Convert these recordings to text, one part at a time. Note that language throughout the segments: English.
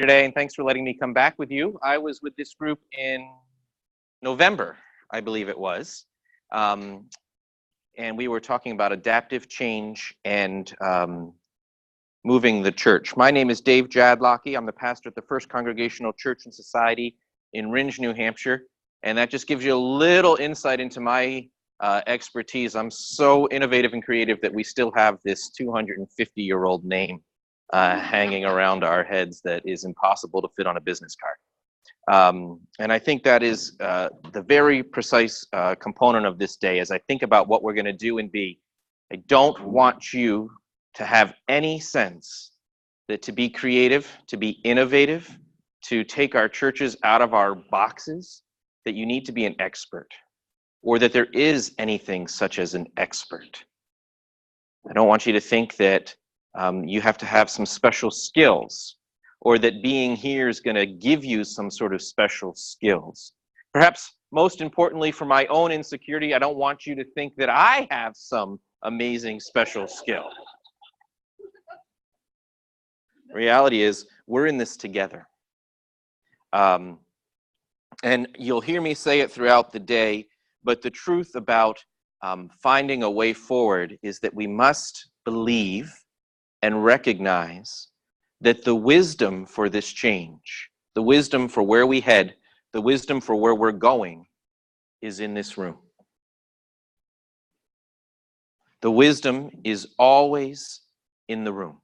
Today, and thanks for letting me come back with you. I was with this group in November, I believe it was, and we were talking about adaptive change and moving the church. My name is Dave Jadlocki. I'm the pastor at the First Congregational Church and Society in Rindge, New Hampshire, and that just gives you a little insight into my expertise. I'm so innovative and creative that we still have this 250-year-old name hanging around our heads that is impossible to fit on a business card. And I think that is the very precise component of this day as I think about what we're going to do and be. I don't want you to have any sense that to be creative, to be innovative, to take our churches out of our boxes, that you need to be an expert, or that there is anything such as an expert. I don't want you to think that you have to have some special skills, or that being here is going to give you some sort of special skills. Perhaps most importantly, for my own insecurity, I don't want you to think that I have some amazing special skill. Reality is, we're in this together. And you'll hear me say it throughout the day, but the truth about finding a way forward is that we must believe and recognize that the wisdom for this change, the wisdom for where we head, the wisdom for where we're going is in this room. The wisdom is always in the room.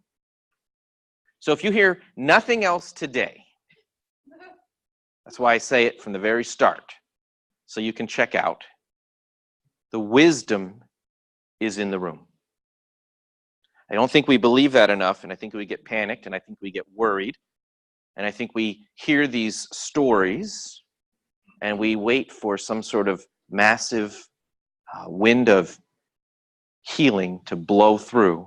So if you hear nothing else today, that's why I say it from the very start, so you can check out. The wisdom is in the room. I don't think we believe that enough, and I think we get panicked, and I think we get worried, and I think we hear these stories, and we wait for some sort of massive wind of healing to blow through,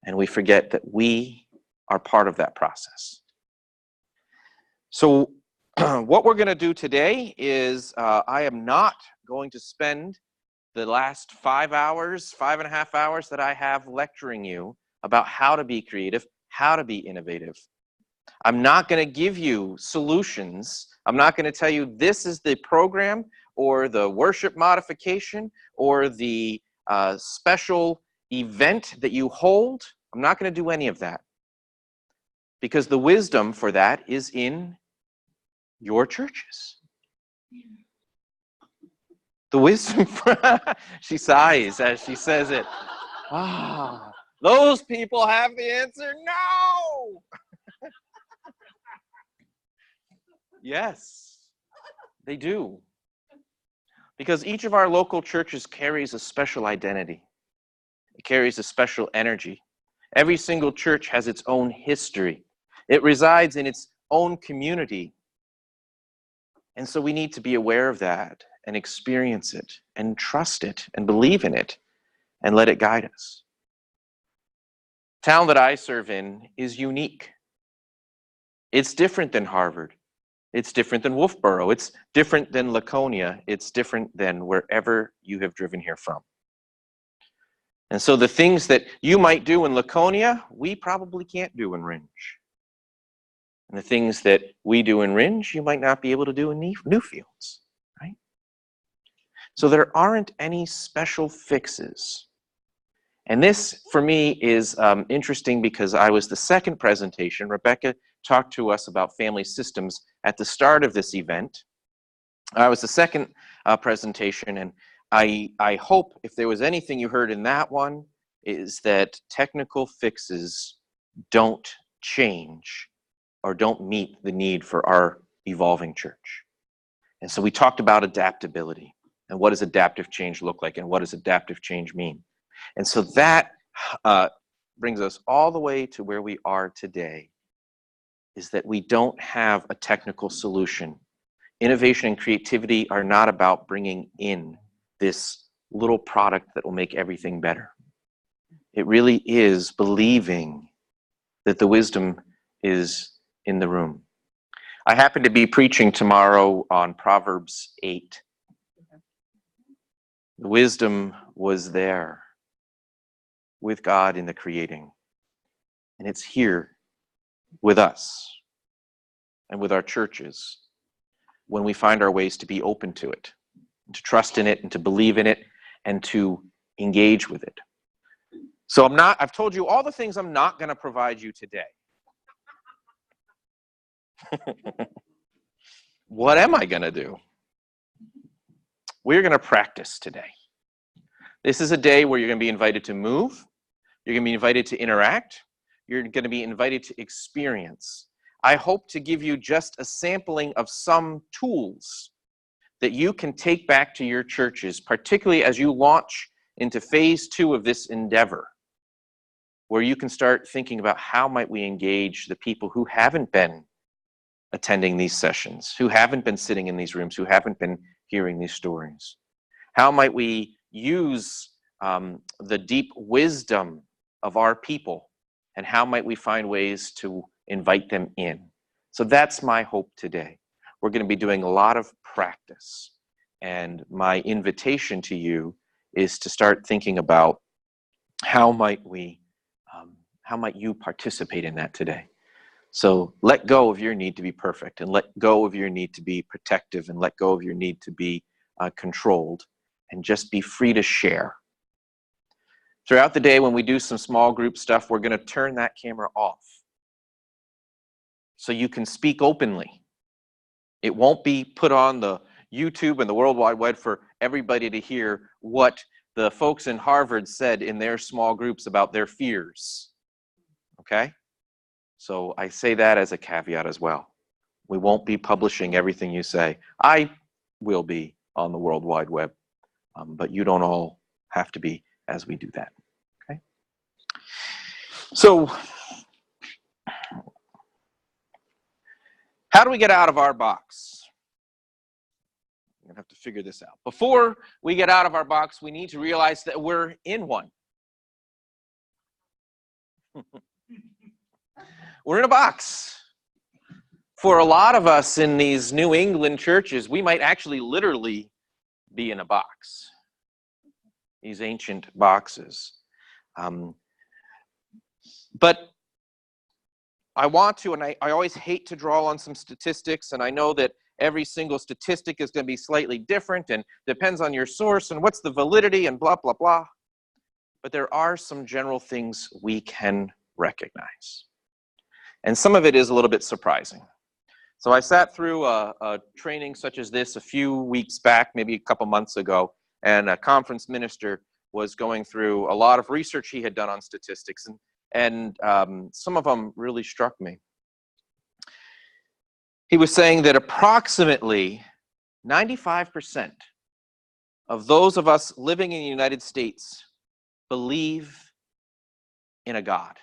and we forget that we are part of that process. So what we're going to do today is I am not going to spend the last 5.5 hours that I have lecturing you about how to be creative, how to be innovative. I'm not going to give you solutions. I'm not going to tell you this is the program or the worship modification or the special event that you hold. I'm not going to do any of that, because the wisdom for that is in your churches. The wisdom, she sighs as she says it. Those people have the answer. No! Yes, they do. Because each of our local churches carries a special identity. It carries a special energy. Every single church has its own history. It resides in its own community. And so we need to be aware of that and experience it and trust it and believe in it and let it guide us. The town that I serve in is unique. It's different than Harvard. It's different than Wolfboro. It's different than Laconia. It's different than wherever you have driven here from. And so the things that you might do in Laconia, we probably can't do in Rindge. And the things that we do in Rindge, you might not be able to do in Newfields. So there aren't any special fixes. And this, for me, is interesting because I was the second presentation. Rebecca talked to us about family systems at the start of this event. I was the second presentation, and I hope if there was anything you heard in that one is that technical fixes don't change or don't meet the need for our evolving church. And so we talked about adaptability. And what does adaptive change look like? And what does adaptive change mean? And so that brings us all the way to where we are today, is that we don't have a technical solution. Innovation and creativity are not about bringing in this little product that will make everything better. It really is believing that the wisdom is in the room. I happen to be preaching tomorrow on Proverbs 8. The wisdom was there with God in the creating, and it's here with us. and with our churches when we find our ways to be open to it, to trust in it, and to believe in it, and to engage with it. So I've told you all the things I'm not going to provide you today. What am I going to do? We're going to practice today. This is a day where you're going to be invited to move. You're going to be invited to interact. You're going to be invited to experience. I hope to give you just a sampling of some tools that you can take back to your churches, particularly as you launch into phase 2 of this endeavor, where you can start thinking about how might we engage the people who haven't been attending these sessions, who haven't been sitting in these rooms, who haven't been hearing these stories. How might we use the deep wisdom of our people, and how might we find ways to invite them in? So that's my hope today. We're going to be doing a lot of practice, and my invitation to you is to start thinking about how might you participate in that today. So let go of your need to be perfect, and let go of your need to be protective, and let go of your need to be controlled, and just be free to share. Throughout the day, when we do some small group stuff, we're going to turn that camera off so you can speak openly. It won't be put on the YouTube and the World Wide Web for everybody to hear what the folks in Harvard said in their small groups about their fears. Okay? So I say that as a caveat as well. We won't be publishing everything you say. I will be on the World Wide Web, but you don't all have to be as we do that. Okay? So, how do we get out of our box? I'm going to have to figure this out. Before we get out of our box, we need to realize that we're in one. We're in a box. For a lot of us in these New England churches, we might actually literally be in a box. These ancient boxes. But I want to, and I always hate to draw on some statistics, and I know that every single statistic is going to be slightly different and depends on your source and what's the validity and blah, blah, blah. But there are some general things we can recognize. And some of it is a little bit surprising. So I sat through a training such as this a few weeks back, maybe a couple months ago, and a conference minister was going through a lot of research he had done on statistics, and some of them really struck me. He was saying that approximately 95% of those of us living in the United States believe in a God.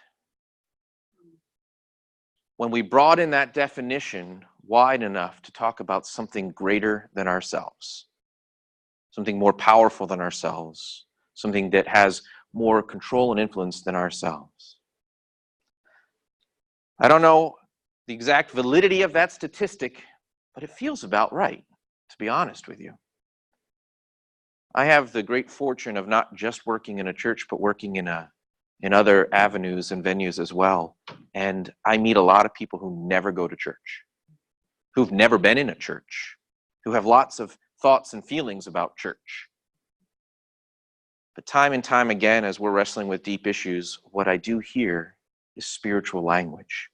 When we broaden that definition wide enough to talk about something greater than ourselves, something more powerful than ourselves, something that has more control and influence than ourselves. I don't know the exact validity of that statistic, but it feels about right, to be honest with you. I have the great fortune of not just working in a church, but working in other avenues and venues as well. And I meet a lot of people who never go to church, who've never been in a church, who have lots of thoughts and feelings about church. But time and time again, as we're wrestling with deep issues, what I do hear is spiritual language,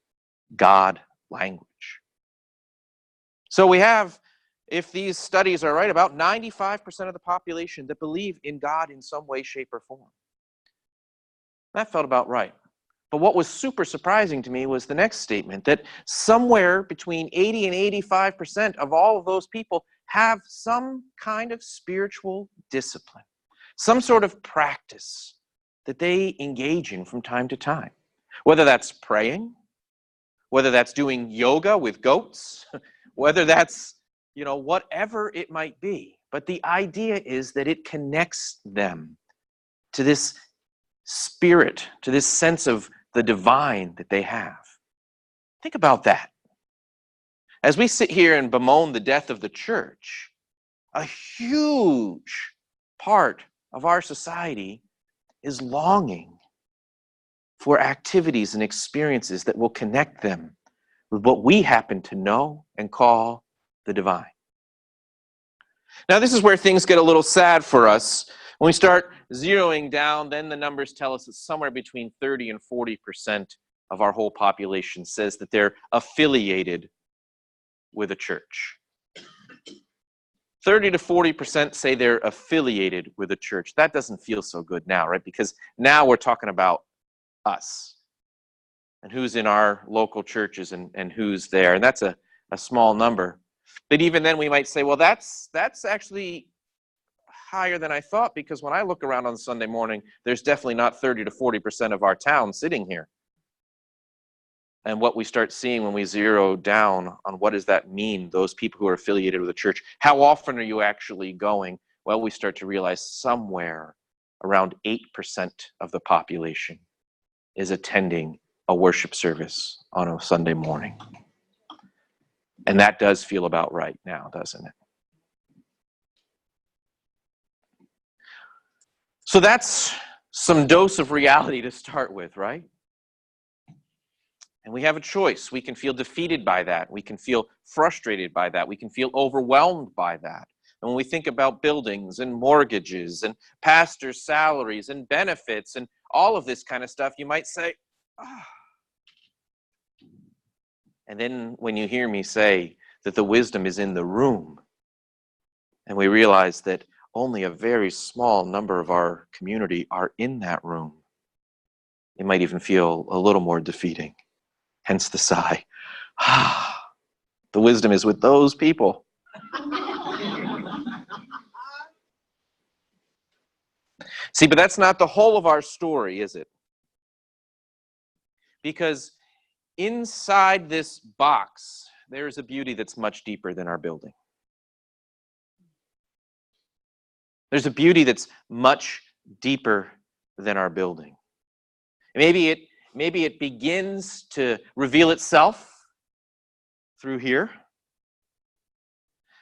God language. So we have, if these studies are right, about 95% of the population that believe in God in some way, shape, or form. That felt about right. But what was super surprising to me was the next statement, that somewhere between 80 and 85% of all of those people have some kind of spiritual discipline, some sort of practice that they engage in from time to time. Whether that's praying, whether that's doing yoga with goats, whether that's, whatever it might be. But the idea is that it connects them to this spirit, to this sense of the divine that they have. Think about that. As we sit here and bemoan the death of the church, a huge part of our society is longing for activities and experiences that will connect them with what we happen to know and call the divine. Now, this is where things get a little sad for us. When we start zeroing down, then the numbers tell us that somewhere between 30 and 40% of our whole population says that they're affiliated with a church. 30 to 40% say they're affiliated with a church. That doesn't feel so good now, right? Because now we're talking about us and who's in our local churches and who's there. And that's a small number. But even then we might say, well, that's actually higher than I thought, because when I look around on Sunday morning, there's definitely not 30 to 40% of our town sitting here. And what we start seeing when we zero down on what does that mean, those people who are affiliated with the church, how often are you actually going? Well, we start to realize somewhere around 8% of the population is attending a worship service on a Sunday morning. And that does feel about right now, doesn't it? So that's some dose of reality to start with, right? And we have a choice. We can feel defeated by that. We can feel frustrated by that. We can feel overwhelmed by that. And when we think about buildings and mortgages and pastors' salaries and benefits and all of this kind of stuff, you might say, ah. And then when you hear me say that the wisdom is in the room, and we realize that only a very small number of our community are in that room, it might even feel a little more defeating. Hence the sigh. The wisdom is with those people. See, but that's not the whole of our story, is it? Because inside this box, there's a beauty that's much deeper than our building. There's a beauty that's much deeper than our building. Maybe it begins to reveal itself through here,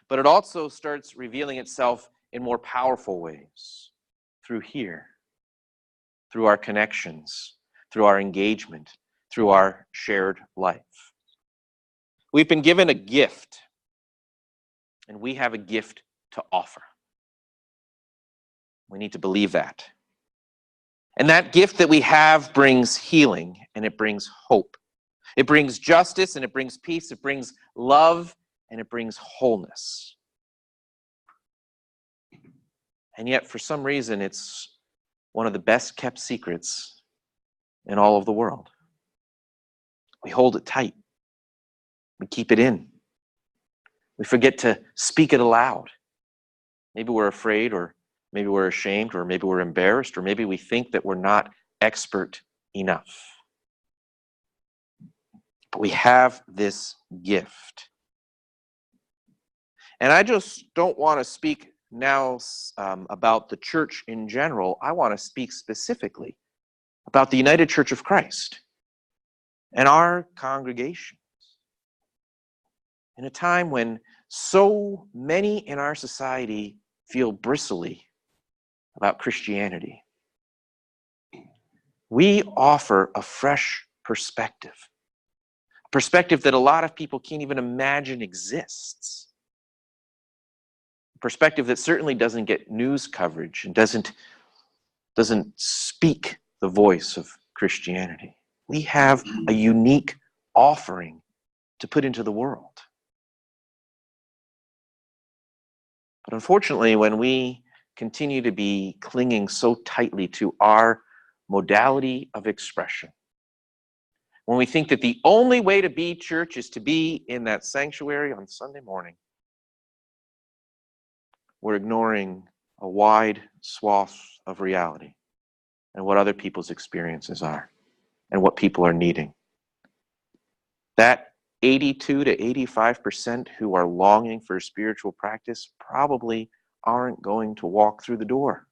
but it also starts revealing itself in more powerful ways through here, through our connections, through our engagement, through our shared life. We've been given a gift, and we have a gift to offer. We need to believe that. And that gift that we have brings healing, and it brings hope. It brings justice, and it brings peace. It brings love, and it brings wholeness. And yet, for some reason, it's one of the best kept secrets in all of the world. We hold it tight. We keep it in. We forget to speak it aloud. Maybe we're afraid, or maybe we're ashamed, or maybe we're embarrassed, or maybe we think that we're not expert enough. But we have this gift. And I just don't want to speak now about the church in general. I want to speak specifically about the United Church of Christ and our congregations. In a time when so many in our society feel bristly about Christianity, we offer a fresh perspective, a perspective that a lot of people can't even imagine exists, a perspective that certainly doesn't get news coverage and doesn't speak the voice of Christianity. We have a unique offering to put into the world. But unfortunately, when we continue to be clinging so tightly to our modality of expression, when we think that the only way to be church is to be in that sanctuary on Sunday morning, we're ignoring a wide swath of reality and what other people's experiences are and what people are needing. That 82 to 85% who are longing for spiritual practice probably aren't going to walk through the door.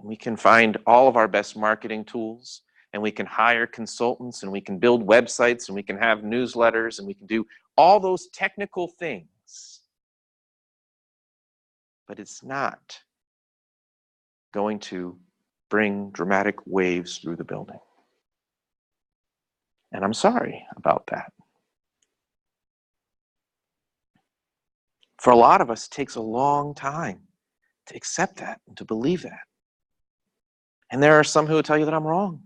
We can find all of our best marketing tools, and we can hire consultants, and we can build websites, and we can have newsletters, and we can do all those technical things. But it's not going to bring dramatic waves through the building. And I'm sorry about that. For a lot of us, it takes a long time to accept that and to believe that. And there are some who will tell you that I'm wrong.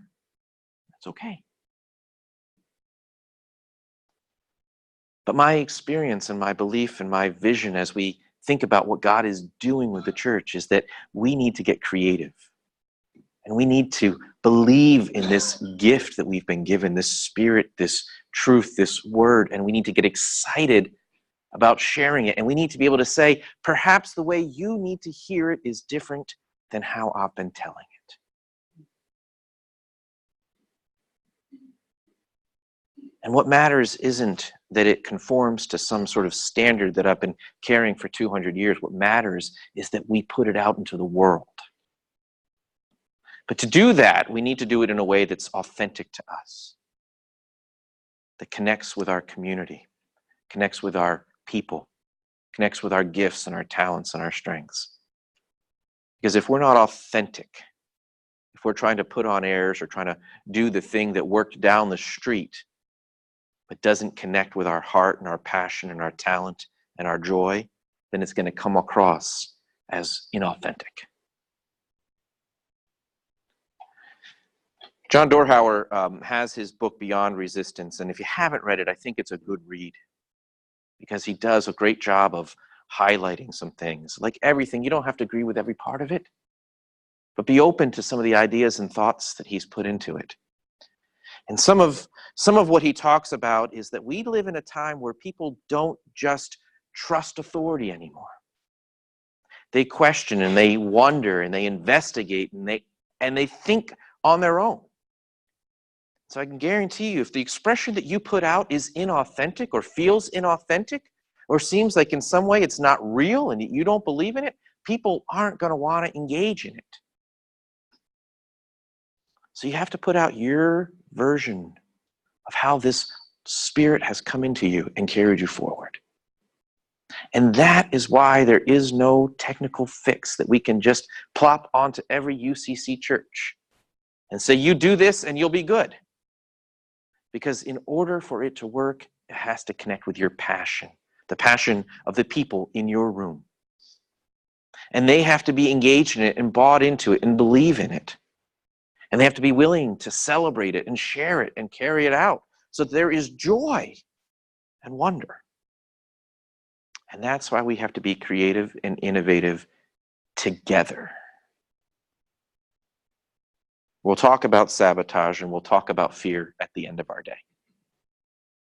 That's okay. But my experience and my belief and my vision as we think about what God is doing with the church is that we need to get creative. And we need to believe in this gift that we've been given, this spirit, this truth, this word, and we need to get excited about sharing it. And we need to be able to say, perhaps the way you need to hear it is different than how I've been telling it. And what matters isn't that it conforms to some sort of standard that I've been carrying for 200 years. What matters is that we put it out into the world. But to do that, we need to do it in a way that's authentic to us, that connects with our community, connects with our people, connects with our gifts and our talents and our strengths. Because if we're not authentic, if we're trying to put on airs or trying to do the thing that worked down the street, but doesn't connect with our heart and our passion and our talent and our joy, then it's going to come across as inauthentic. John Dorhauer has his book Beyond Resistance, and if you haven't read it, I think it's a good read because he does a great job of highlighting some things. Like everything, you don't have to agree with every part of it, but be open to some of the ideas and thoughts that he's put into it. And some of what he talks about is that we live in a time where people don't just trust authority anymore. They question and they wonder and they investigate and they think on their own. So I can guarantee you, if the expression that you put out is inauthentic or feels inauthentic or seems like in some way it's not real and you don't believe in it, people aren't going to want to engage in it. So you have to put out your version of how this spirit has come into you and carried you forward. And that is why there is no technical fix that we can just plop onto every UCC church and say, you do this and you'll be good. Because in order for it to work, it has to connect with your passion, the passion of the people in your room. And they have to be engaged in it and bought into it and believe in it. And they have to be willing to celebrate it and share it and carry it out so that there is joy and wonder. And that's why we have to be creative and innovative together. We'll talk about sabotage and we'll talk about fear at the end of our day.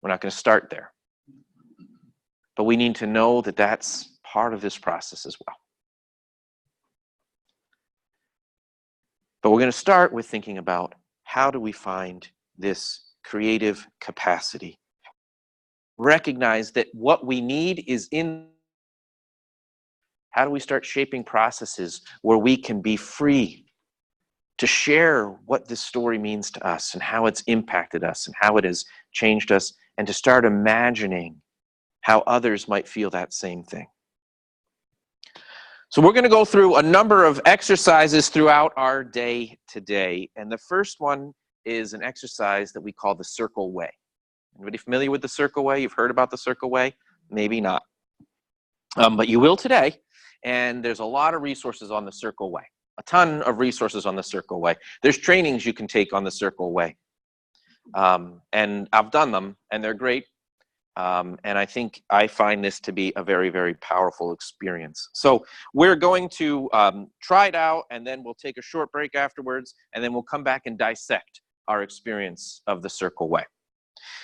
We're not going to start there. But we need to know that that's part of this process as well. But we're going to start with thinking about how do we find this creative capacity. Recognize that what we need is in. How do we start shaping processes where we can be free to share what this story means to us and how it's impacted us and how it has changed us, and to start imagining how others might feel that same thing. So we're going to go through a number of exercises throughout our day today. And the first one is an exercise that we call the Circle Way. Anybody familiar with the Circle Way? You've heard about the Circle Way? Maybe not. But you will today. And there's a lot of resources on the Circle Way. A ton of resources on the Circle Way. There's trainings you can take on the Circle Way. And I've done them, and they're great. And I find this to be a very, very powerful experience. So we're going to try it out, and then we'll take a short break afterwards, and then we'll come back and dissect our experience of the Circle Way.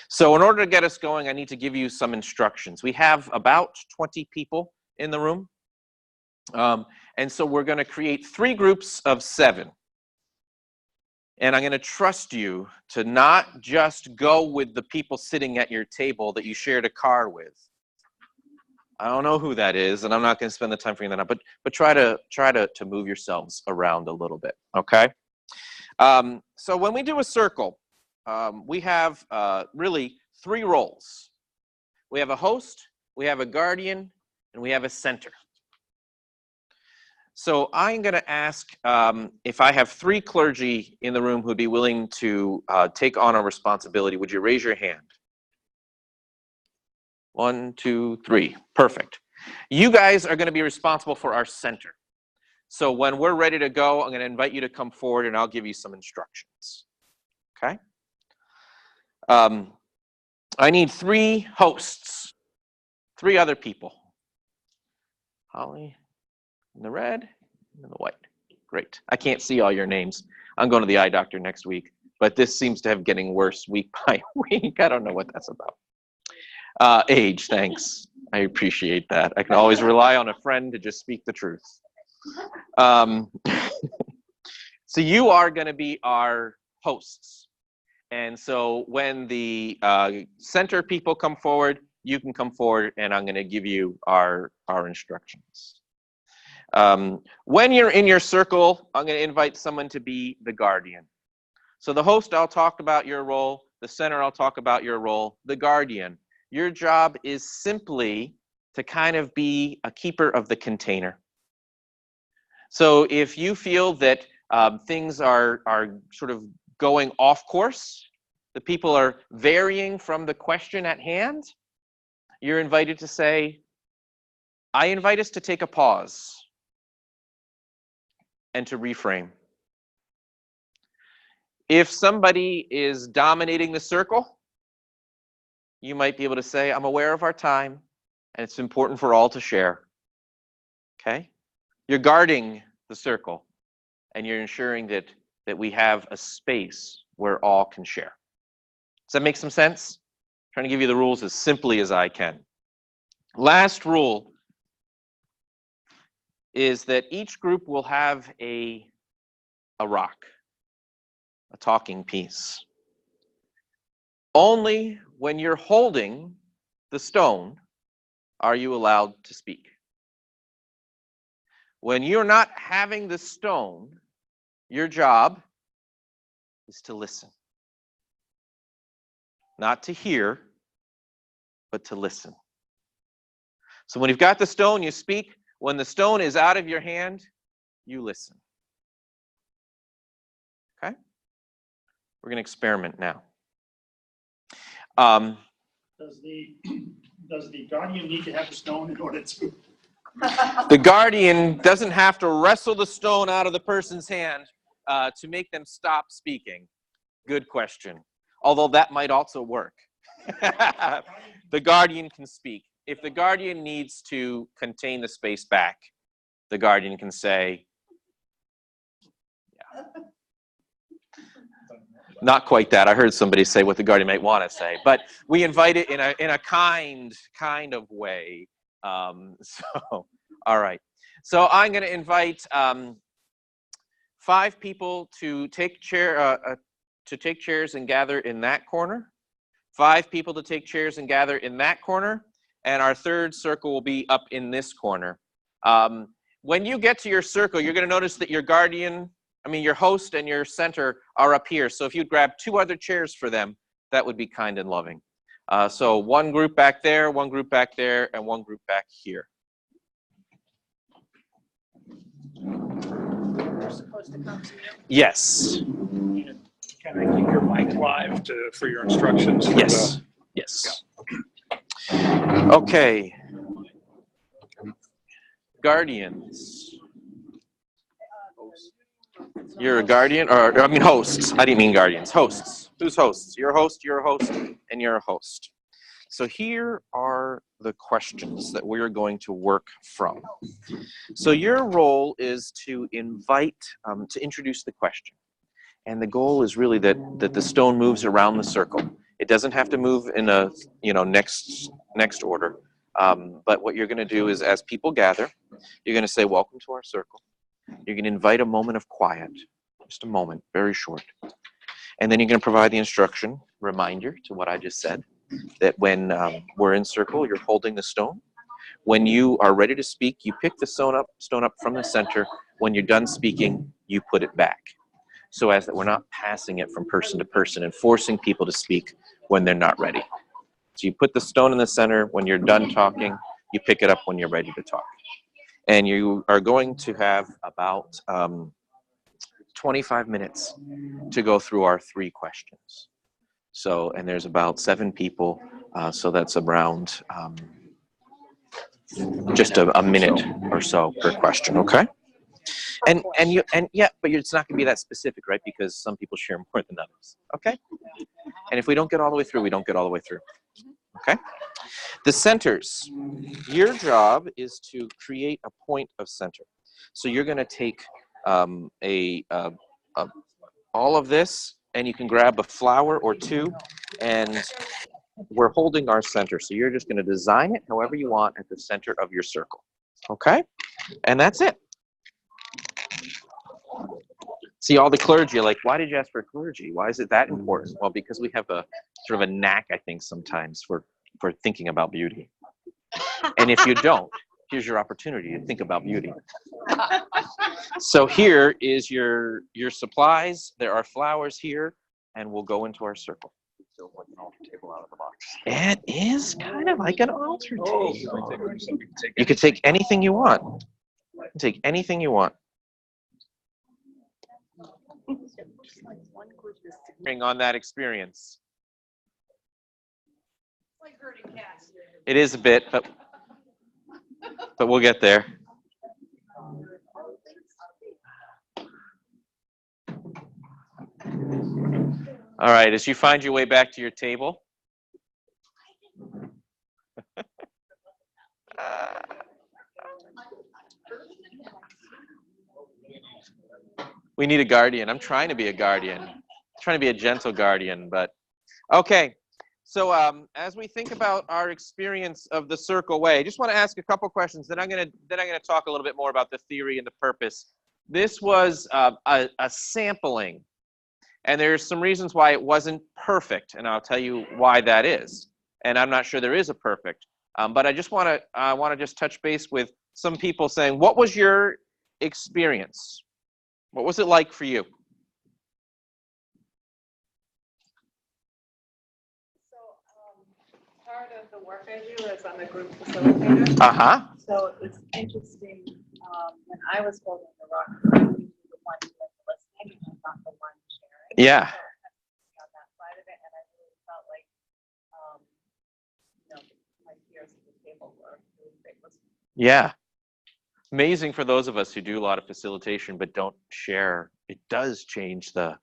So in order to get us going, I need to give you some instructions. We have about 20 people in the room. And so we're going to create 3 groups of 7. And I'm going to trust you to not just go with the people sitting at your table that you shared a car with. I don't know who that is, and I'm not going to spend the time figuring that out, but try to move yourselves around a little bit, okay? So when we do a circle, we have really 3 roles. We have a host, we have a guardian, and we have a center. So I'm going to ask if I have 3 clergy in the room who'd be willing to take on a responsibility. Would you raise your hand? 1, 2, 3. Perfect. You guys are going to be responsible for our center. So when we're ready to go, I'm going to invite you to come forward and I'll give you some instructions. Okay? I need 3 hosts, 3 other people. Holly in the red and in the white. Great. I can't see all your names. I'm going to the eye doctor next week, but this seems to have getting worse week by week. I don't know what that's about. Age, thanks. I appreciate that. I can always rely on a friend to just speak the truth. So you are going to be our hosts. And so when the center people come forward, you can come forward and I'm going to give you our instructions. When you're in your circle, I'm going to invite someone to be the guardian. So the host, I'll talk about your role. The center, I'll talk about your role. The guardian, your job is simply to kind of be a keeper of the container. So if you feel that things are sort of going off course, the people are varying from the question at hand, you're invited to say, I invite us to take a pause and to reframe. If somebody is dominating the circle, you might be able to say, I'm aware of our time and it's important for all to share. Okay? You're guarding the circle and you're ensuring that we have a space where all can share. Does that make some sense? I'm trying to give you the rules as simply as I can. Last rule is that each group will have a rock, a talking piece. Only when you're holding the stone are you allowed to speak. When you're not having the stone, your job is to listen. Not to hear, but to listen. So when you've got the stone, you speak. When the stone is out of your hand, you listen. Okay? We're going to experiment now. Does the guardian need to have the stone in order to? The guardian doesn't have to wrestle the stone out of the person's hand to make them stop speaking. Good question. Although that might also work. The guardian can speak. If the guardian needs to contain the space back, the guardian can say, yeah. Not quite that. I heard somebody say what the guardian might want to say, but we invite it in a kind of way. So, all right. So I'm going to invite 5 people to take chairs and gather in that corner. 5 people to take chairs and gather in that corner, and our third circle will be up in this corner. When you get to your circle, you're going to notice that your your host and your center are up here. So if you'd grab 2 other chairs for them, that would be kind and loving. So one group back there, one group back there, and one group back here. They're supposed to come to you? Yes. Can I keep your mic live for your instructions? Yes. Yes. Okay. Guardians. You're a guardian, or I mean hosts. I didn't mean guardians. Hosts. Who's hosts? You're a host, and you're a host. So here are the questions that we're going to work from. So your role is to invite, to introduce the question. And the goal is really that the stone moves around the circle. It doesn't have to move in a next order. But what you're going to do is, as people gather, you're going to say, welcome to our circle. You're going to invite a moment of quiet, just a moment, very short. And then you're going to provide the instruction, reminder to what I just said, that when we're in circle, you're holding the stone. When you are ready to speak, you pick the stone up from the center. When you're done speaking, you put it back. So as that we're not passing it from person to person and forcing people to speak when they're not ready. So you put the stone in the center. When you're done talking, you pick it up when you're ready to talk. And you are going to have about 25 minutes to go through our 3 questions. So, and there's about 7 people, so that's around just a minute or so per question, okay? And yeah, but it's not going to be that specific, right? Because some people share more than others, okay? And if we don't get all the way through, we don't get all the way through, okay? The centers. Your job is to create a point of center. So you're going to take all of this, and you can grab a flower or 2, and we're holding our center. So you're just going to design it however you want at the center of your circle, okay? And that's it. See, all the clergy are like, why did you ask for clergy? Why is it that important? Well, because we have a sort of a knack, I think, sometimes for thinking about beauty. And if you don't, here's your opportunity to think about beauty. So here is your supplies. There are flowers here, and we'll go into our circle. It is kind of like an altar table. You could take anything you want. Take anything you want. On that experience. It is a bit, but we'll get there. All right, as you find your way back to your table. We need a guardian. I'm trying to be a guardian. I'm trying to be a gentle guardian, but okay. So as we think about our experience of the circle way, I just want to ask a couple questions. Then I'm gonna talk a little bit more about the theory and the purpose. This was a sampling, and there's some reasons why it wasn't perfect, and I'll tell you why that is. And I'm not sure there is a perfect, but I just want to just touch base with some people saying, what was your experience? What was it like for you? Part of the work I do is I'm a group facilitator. Uh-huh. So it's interesting, when I was holding the rock, I'm usually the one who was listening and not the one sharing. Yeah. So on that side of it, and I really felt like, my peers at the table were really great listeners. Yeah. Amazing for those of us who do a lot of facilitation but don't share. It does change the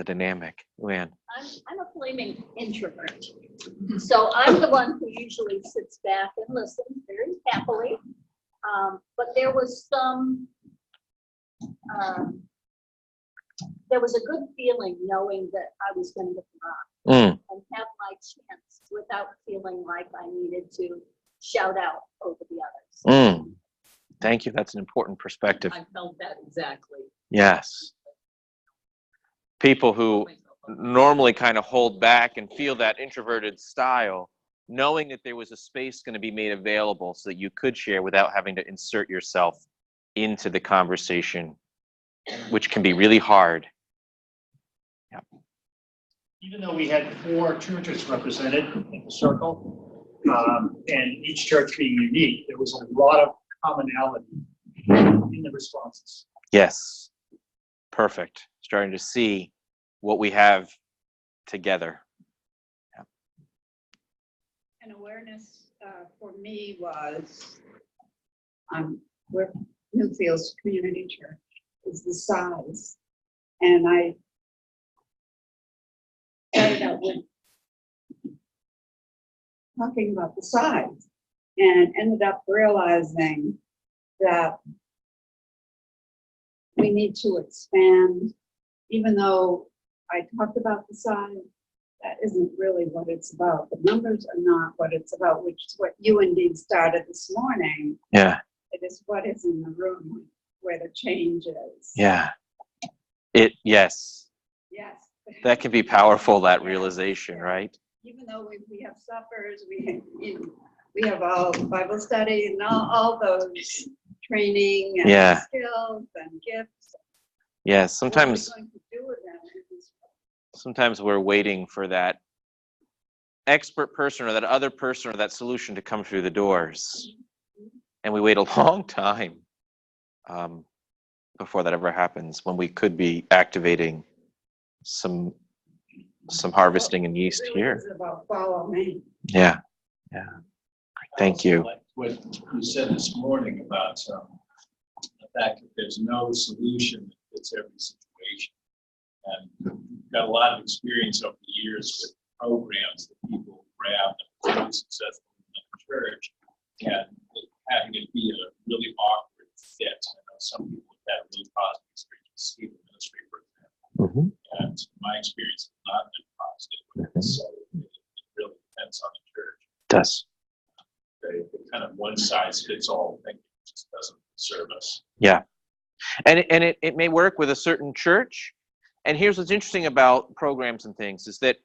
dynamic. Luann. I'm a flaming introvert. So I'm the one who usually sits back and listens very happily. But there was a good feeling knowing that I was going to get the rock and have my chance without feeling like I needed to shout out over the others. Thank you. That's an important perspective. I felt that exactly. Yes. People who normally kind of hold back and feel that introverted style, knowing that there was a space going to be made available so that you could share without having to insert yourself into the conversation, which can be really hard. Yeah. Even though we had 4 churches represented in the circle, and each church being unique, there was a lot of commonality in the responses. Yes. Perfect. Starting to see what we have together. Yeah. And awareness for me was, we're Newfields Community Church, is the size. And I started out with talking about the size and ended up realizing that we need to expand, even though I talked about the size, that isn't really what it's about. The numbers are not what it's about, which is what you indeed started this morning. Yeah. It is what is in the room where the change is. Yeah. Yes. Yes. That can be powerful, that realization, right? Even though we have suppers, we have all Bible study and all those training and skills and gifts. Yes, sometimes What are we going to do with them? sometimes we're waiting for that expert person or that other person or that solution to come through the doors. And we wait a long time before that ever happens, when we could be activating some harvesting and yeast It really here. is about follow me. Yeah. Thank you. Like what you said this morning about the fact that there's no solution that fits every situation. And we've got a lot of experience over the years with programs that people grab that are really successful in the church, and having it be a really awkward fit. I know some people have had a really positive experience with Steve ministry, for example. And my experience has not been positive with it, so it really depends on the church. It does. The kind of one size fits all thing just doesn't serve us. Yeah. And it may work with a certain church. And here's what's interesting about programs and things is that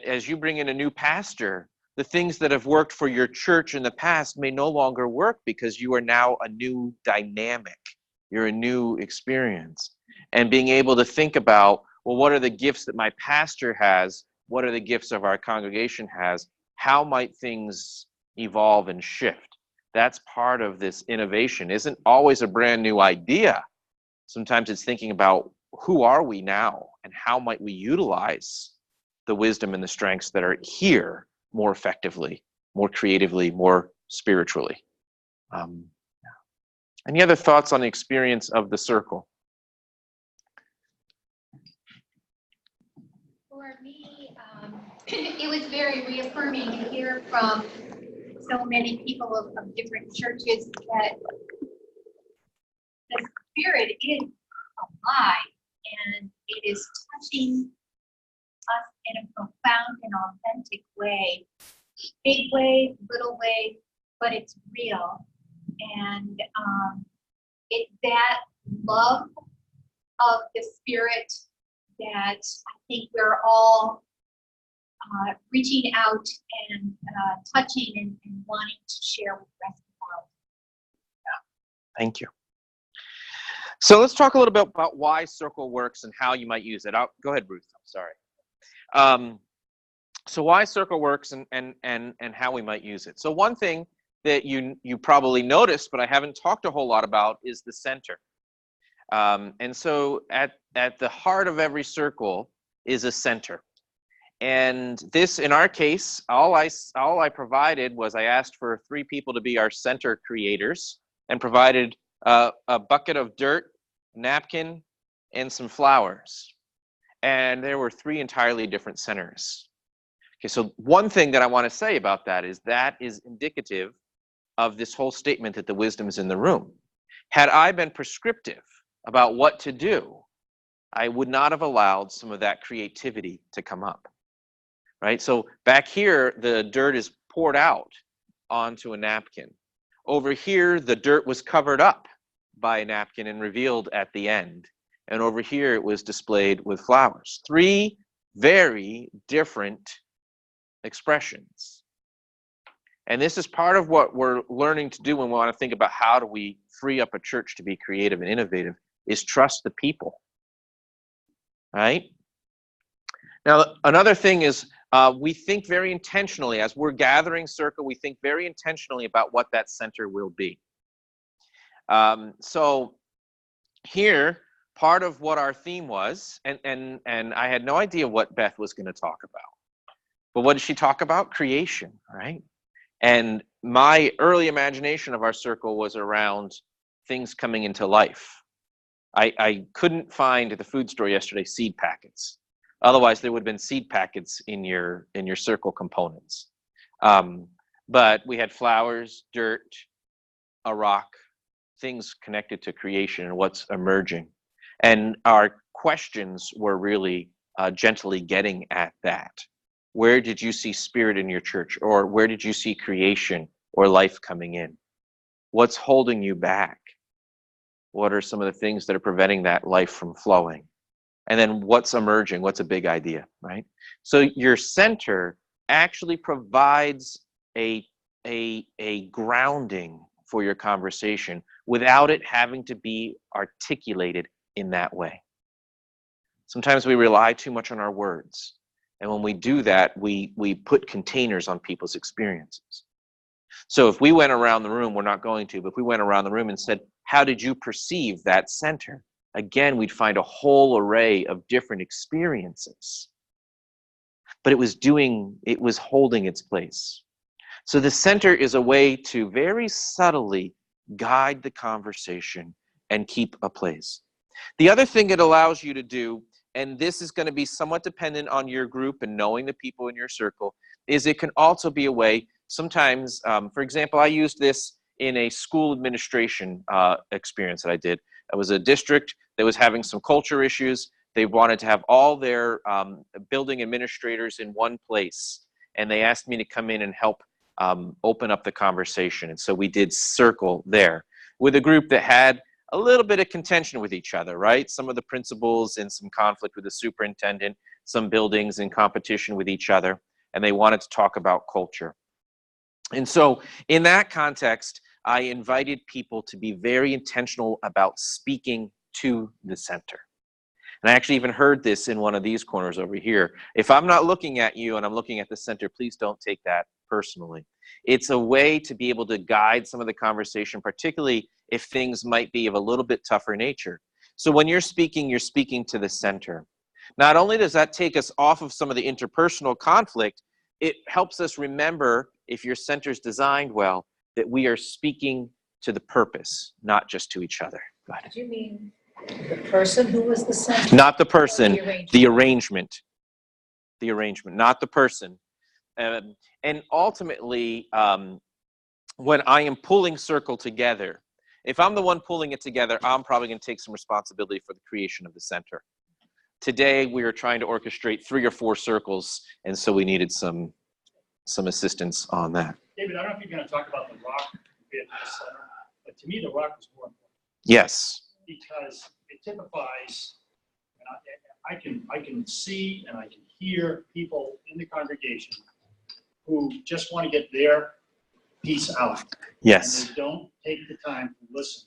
as you bring in a new pastor, the things that have worked for your church in the past may no longer work because you are now a new dynamic. You're a new experience. And being able to think about, well, what are the gifts that my pastor has? What are the gifts of our congregation has? How might things evolve and shift? That's part of this innovation. Isn't always a brand new idea. Sometimes it's thinking about who are we now and how might we utilize the wisdom and the strengths that are here more effectively, more creatively, more spiritually. Any other thoughts on the experience of the circle? For me, it was very reaffirming to hear from so many people of different churches that the Spirit is alive and it is touching us in a profound and authentic way. Big ways, little ways, but it's real. And it's that love of the Spirit that I think we're all reaching out and touching and wanting to share with the rest of the world. Thank you. So let's talk a little bit about why Circle works and how you might use it. Go ahead, Ruth. I'm sorry. So why Circle works and how we might use it. So one thing that you probably noticed, but I haven't talked a whole lot about, is the center. And so at the heart of every circle is a center. And this, in our case, all I provided was I asked for 3 people to be our center creators and provided a bucket of dirt, napkin, and some flowers. And there were 3 entirely different centers. Okay, so one thing that I want to say about that is indicative of this whole statement that the wisdom is in the room. Had I been prescriptive about what to do, I would not have allowed some of that creativity to come up. Right? So back here, the dirt is poured out onto a napkin. Over here, the dirt was covered up by a napkin and revealed at the end. And over here, it was displayed with flowers. 3 very different expressions. And this is part of what we're learning to do when we want to think about how do we free up a church to be creative and innovative, is trust the people. Right? Now, another thing is we think very intentionally, as we're gathering Circle, we think very intentionally about what that center will be. So here, part of what our theme was, and I had no idea what Beth was going to talk about. But what did she talk about? Creation, right? And my early imagination of our circle was around things coming into life. I couldn't find at the food store yesterday seed packets. Otherwise, there would have been seed packets in your circle components. But we had flowers, dirt, a rock, things connected to creation and what's emerging. And our questions were really gently getting at that. Where did you see spirit in your church? Or where did you see creation or life coming in? What's holding you back? What are some of the things that are preventing that life from flowing? And then what's emerging? What's a big idea, right? So your center actually provides a grounding for your conversation without it having to be articulated in that way. Sometimes we rely too much on our words. And when we do that, we put containers on people's experiences. So if we went around the room, we're not going to, but if we went around the room and said, how did you perceive that center? Again, we'd find a whole array of different experiences. But it was holding its place. So the center is a way to very subtly guide the conversation and keep a place. The other thing it allows you to do, and this is going to be somewhat dependent on your group and knowing the people in your circle, is it can also be a way, sometimes, for example, I used this in a school administration experience that I did. It was a district that was having some culture issues. They wanted to have all their building administrators in one place, and they asked me to come in and help open up the conversation. And so we did circle there with a group that had a little bit of contention with each other, right? Some of the principals in some conflict with the superintendent, some buildings in competition with each other, and they wanted to talk about culture. And so in that context, I invited people to be very intentional about speaking to the center. And I actually even heard this in one of these corners over here. If I'm not looking at you and I'm looking at the center, please don't take that personally. It's a way to be able to guide some of the conversation, particularly if things might be of a little bit tougher nature. So when you're speaking to the center. Not only does that take us off of some of the interpersonal conflict, it helps us remember, if your center's designed well, that we are speaking to the purpose, not just to each other. Go ahead. Do you mean the person who was the center? Not the person, The arrangement. the arrangement, not the person. And ultimately, when I am pulling circle together, if I'm the one pulling it together, I'm probably going to take some responsibility for the creation of the center. Today, we are trying to orchestrate 3 or 4 circles, and so we needed some assistance on that. David, I don't know if you're going to talk about the rock compared to the center, but to me, the rock is more important. Yes. Because it typifies, and I can see and I can hear people in the congregation who just want to get their piece out. Yes. And they don't take the time to listen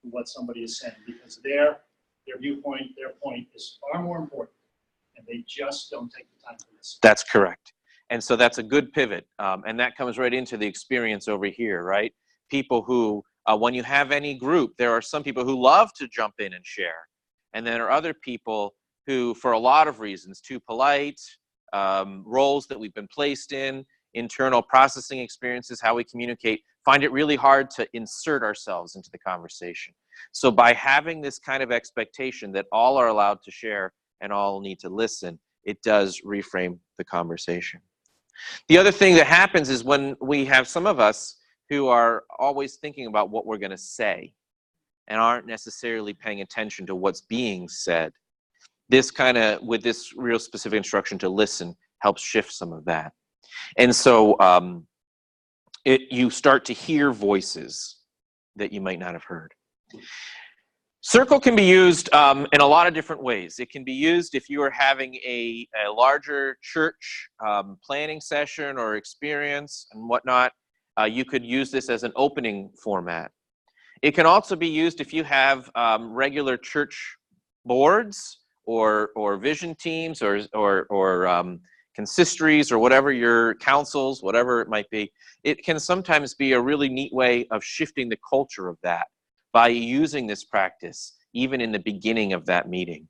to what somebody is saying, because their viewpoint, their point is far more important, and they just don't take the time to listen. That's correct. And so that's a good pivot. And that comes right into the experience over here, right? People who, when you have any group, there are some people who love to jump in and share. And then there are other people who, for a lot of reasons, too polite, roles that we've been placed in, internal processing experiences, how we communicate, find it really hard to insert ourselves into the conversation. So by having this kind of expectation that all are allowed to share and all need to listen, it does reframe the conversation. The other thing that happens is when we have some of us who are always thinking about what we're going to say and aren't necessarily paying attention to what's being said, this kind of, with this real specific instruction to listen, helps shift some of that. And so you start to hear voices that you might not have heard. Circle can be used in a lot of different ways. It can be used if you are having a larger church planning session or experience and whatnot. You could use this as an opening format. It can also be used if you have regular church boards or vision teams or consistories or whatever your councils, whatever it might be. It can sometimes be a really neat way of shifting the culture of that by using this practice, even in the beginning of that meeting.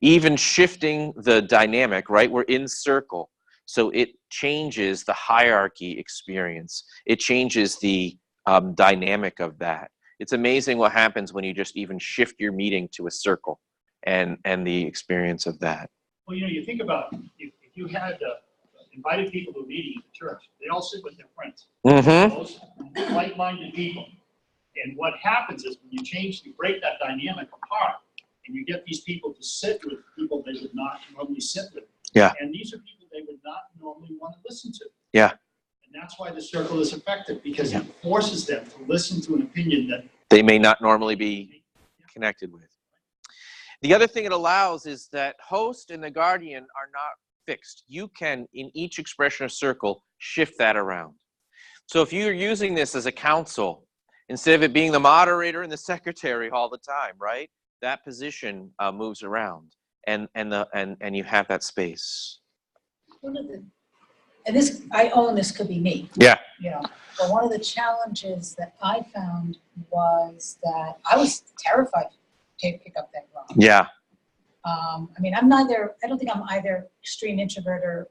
Even shifting the dynamic, right? We're in circle, so it changes the hierarchy experience. It changes the dynamic of that. It's amazing what happens when you just even shift your meeting to a circle and the experience of that. Well, you think about if you had invited people to a meeting at the church, they all sit with their friends. Mm-hmm. Those like-minded people. And what happens is when you break that dynamic apart, and you get these people to sit with people they would not normally sit with. Yeah. And these are people they would not normally want to listen to. Yeah. And that's why the circle is effective, because it forces them to listen to an opinion that they may not normally be connected with. The other thing it allows is that host and the guardian are not fixed. You can, in each expression of circle, shift that around. So if you're using this as a council, instead of it being the moderator and the secretary all the time, right? That position moves around, and you have that space. One of the and this, I own this could be me, Yeah. you know, but one of the challenges that I found was that I was terrified to pick up that rock. Yeah. I mean, I don't think I'm either extreme introvert or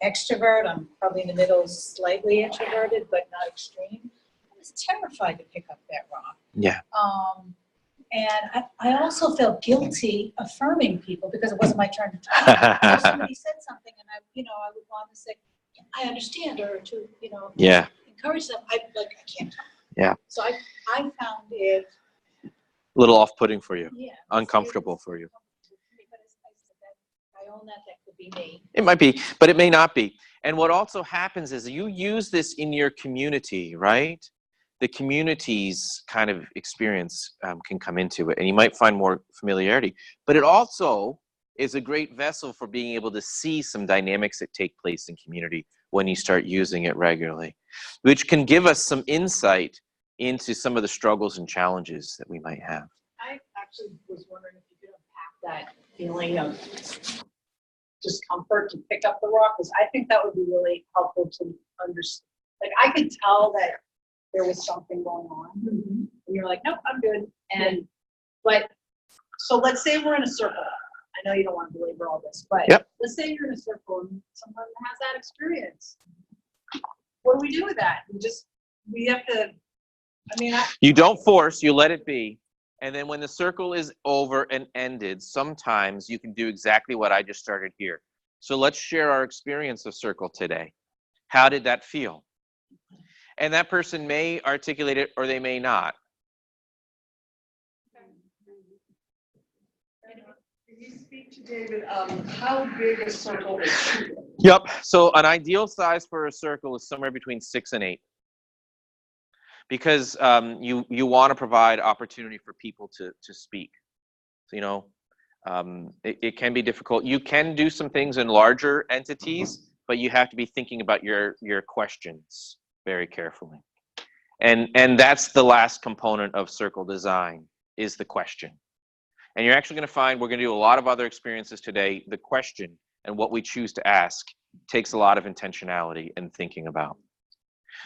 extrovert. I'm probably in the middle, slightly introverted, but not extreme. I was terrified to pick up that rock. Yeah. And I also felt guilty affirming people because it wasn't my turn to talk. So somebody said something and I would want to say, I understand, or to, Yeah. encourage them. I can't talk. Yeah. So I found it, A little off-putting for you. yeah. Uncomfortable for you. But it's nice that I own that could be me. It might be, but it may not be. And what also happens is you use this in your community, right? The community's kind of experience can come into it, and you might find more familiarity. But it also is a great vessel for being able to see some dynamics that take place in community when you start using it regularly, which can give us some insight into some of the struggles and challenges that we might have. I actually was wondering if you could unpack that feeling of discomfort to pick up the rock, because I think that would be really helpful to understand. Like, I could tell that there was something going on, and you're like, nope, I'm good. But so let's say we're in a circle. I know you don't want to belabor all this, but let's say you're in a circle and someone has that experience. What do we do with that? We have to. You don't force, you let it be. And then when the circle is over and ended, sometimes you can do exactly what I just started here. So let's share our experience of circle today. How did that feel? And that person may articulate it or they may not. Can you speak to David, how big a circle is shooting? Yep. So an ideal size for a circle is somewhere between 6 and 8. Because you want to provide opportunity for people to speak. So, it can be difficult. You can do some things in larger entities, but you have to be thinking about your questions very carefully. And that's the last component of circle design, is the question. And you're actually going to find, we're going to do a lot of other experiences today, the question and what we choose to ask takes a lot of intentionality and thinking about.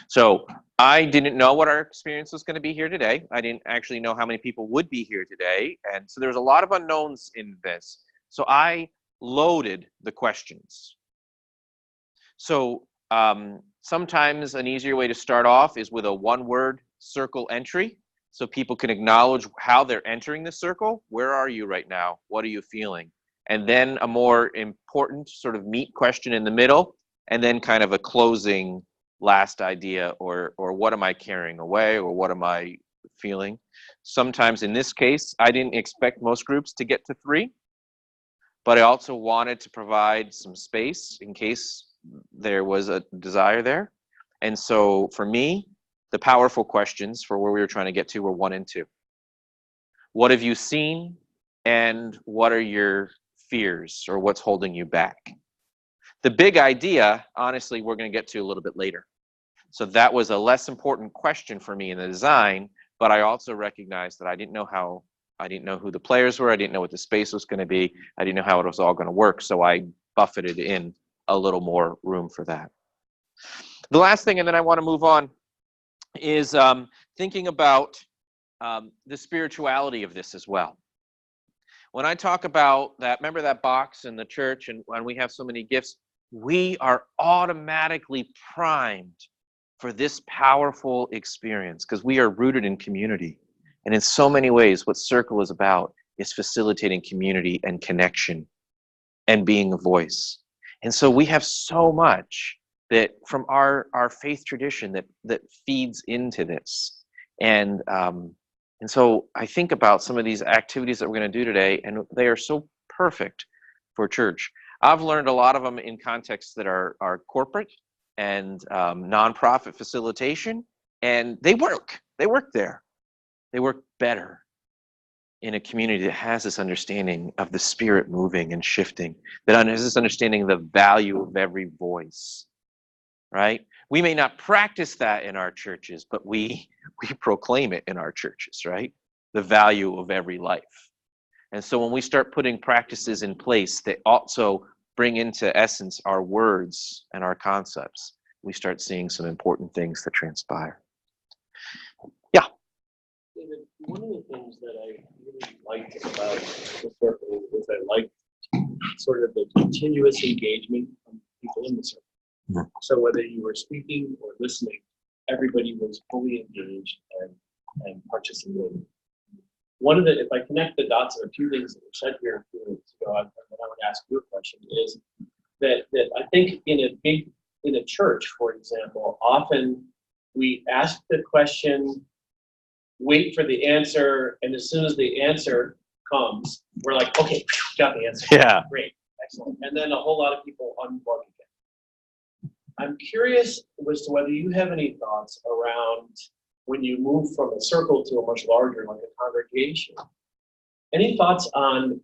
So I didn't know what our experience was going to be here today. I didn't actually know how many people would be here today. And so there's a lot of unknowns in this. So I loaded the questions. So sometimes an easier way to start off is with a one-word circle entry. So people can acknowledge how they're entering the circle. Where are you right now? What are you feeling? And then a more important sort of meat question in the middle, and then kind of a closing last idea, or what am I carrying away, or what am I feeling. Sometimes in this case, I didn't expect most groups to get to 3, but I also wanted to provide some space in case there was a desire there. And so for me, the powerful questions for where we were trying to get to were 1 and 2. What have you seen, and what are your fears, or what's holding you back? The big idea, honestly, we're going to get to a little bit later. So that was a less important question for me in the design, but I also recognized that I didn't know who the players were. I didn't know what the space was going to be. I didn't know how it was all going to work. So I buffeted in a little more room for that. The last thing, and then I want to move on, is thinking about the spirituality of this as well. When I talk about that, remember that box in the church, and when we have so many gifts, we are automatically primed for this powerful experience because we are rooted in community. And in so many ways, what Circle is about is facilitating community and connection and being a voice. And so we have so much that from our faith tradition that feeds into this. And so I think about some of these activities that we're going to do today, and they are so perfect for church. I've learned a lot of them in contexts that are corporate and nonprofit facilitation, and they work. They work there. They work better in a community that has this understanding of the Spirit moving and shifting, that has this understanding of the value of every voice, right? We may not practice that in our churches, but we proclaim it in our churches, right? The value of every life. And so when we start putting practices in place that also bring into essence our words and our concepts, we start seeing some important things that transpire. Yeah. David, one of the things that I really liked about the circle was I liked sort of the continuous engagement from people in the circle. Mhm. So whether you were speaking or listening, everybody was fully engaged and participating. One of the, if I connect the dots of a few things that were said here a few minutes ago, I would ask you a question, is that I think in a church, for example, often we ask the question, wait for the answer, and as soon as the answer comes, we're like, okay, got the answer. Yeah. Great, excellent. And then a whole lot of people unplug again. I'm curious as to whether you have any thoughts around when you move from a circle to a much larger, like a congregation. Any thoughts on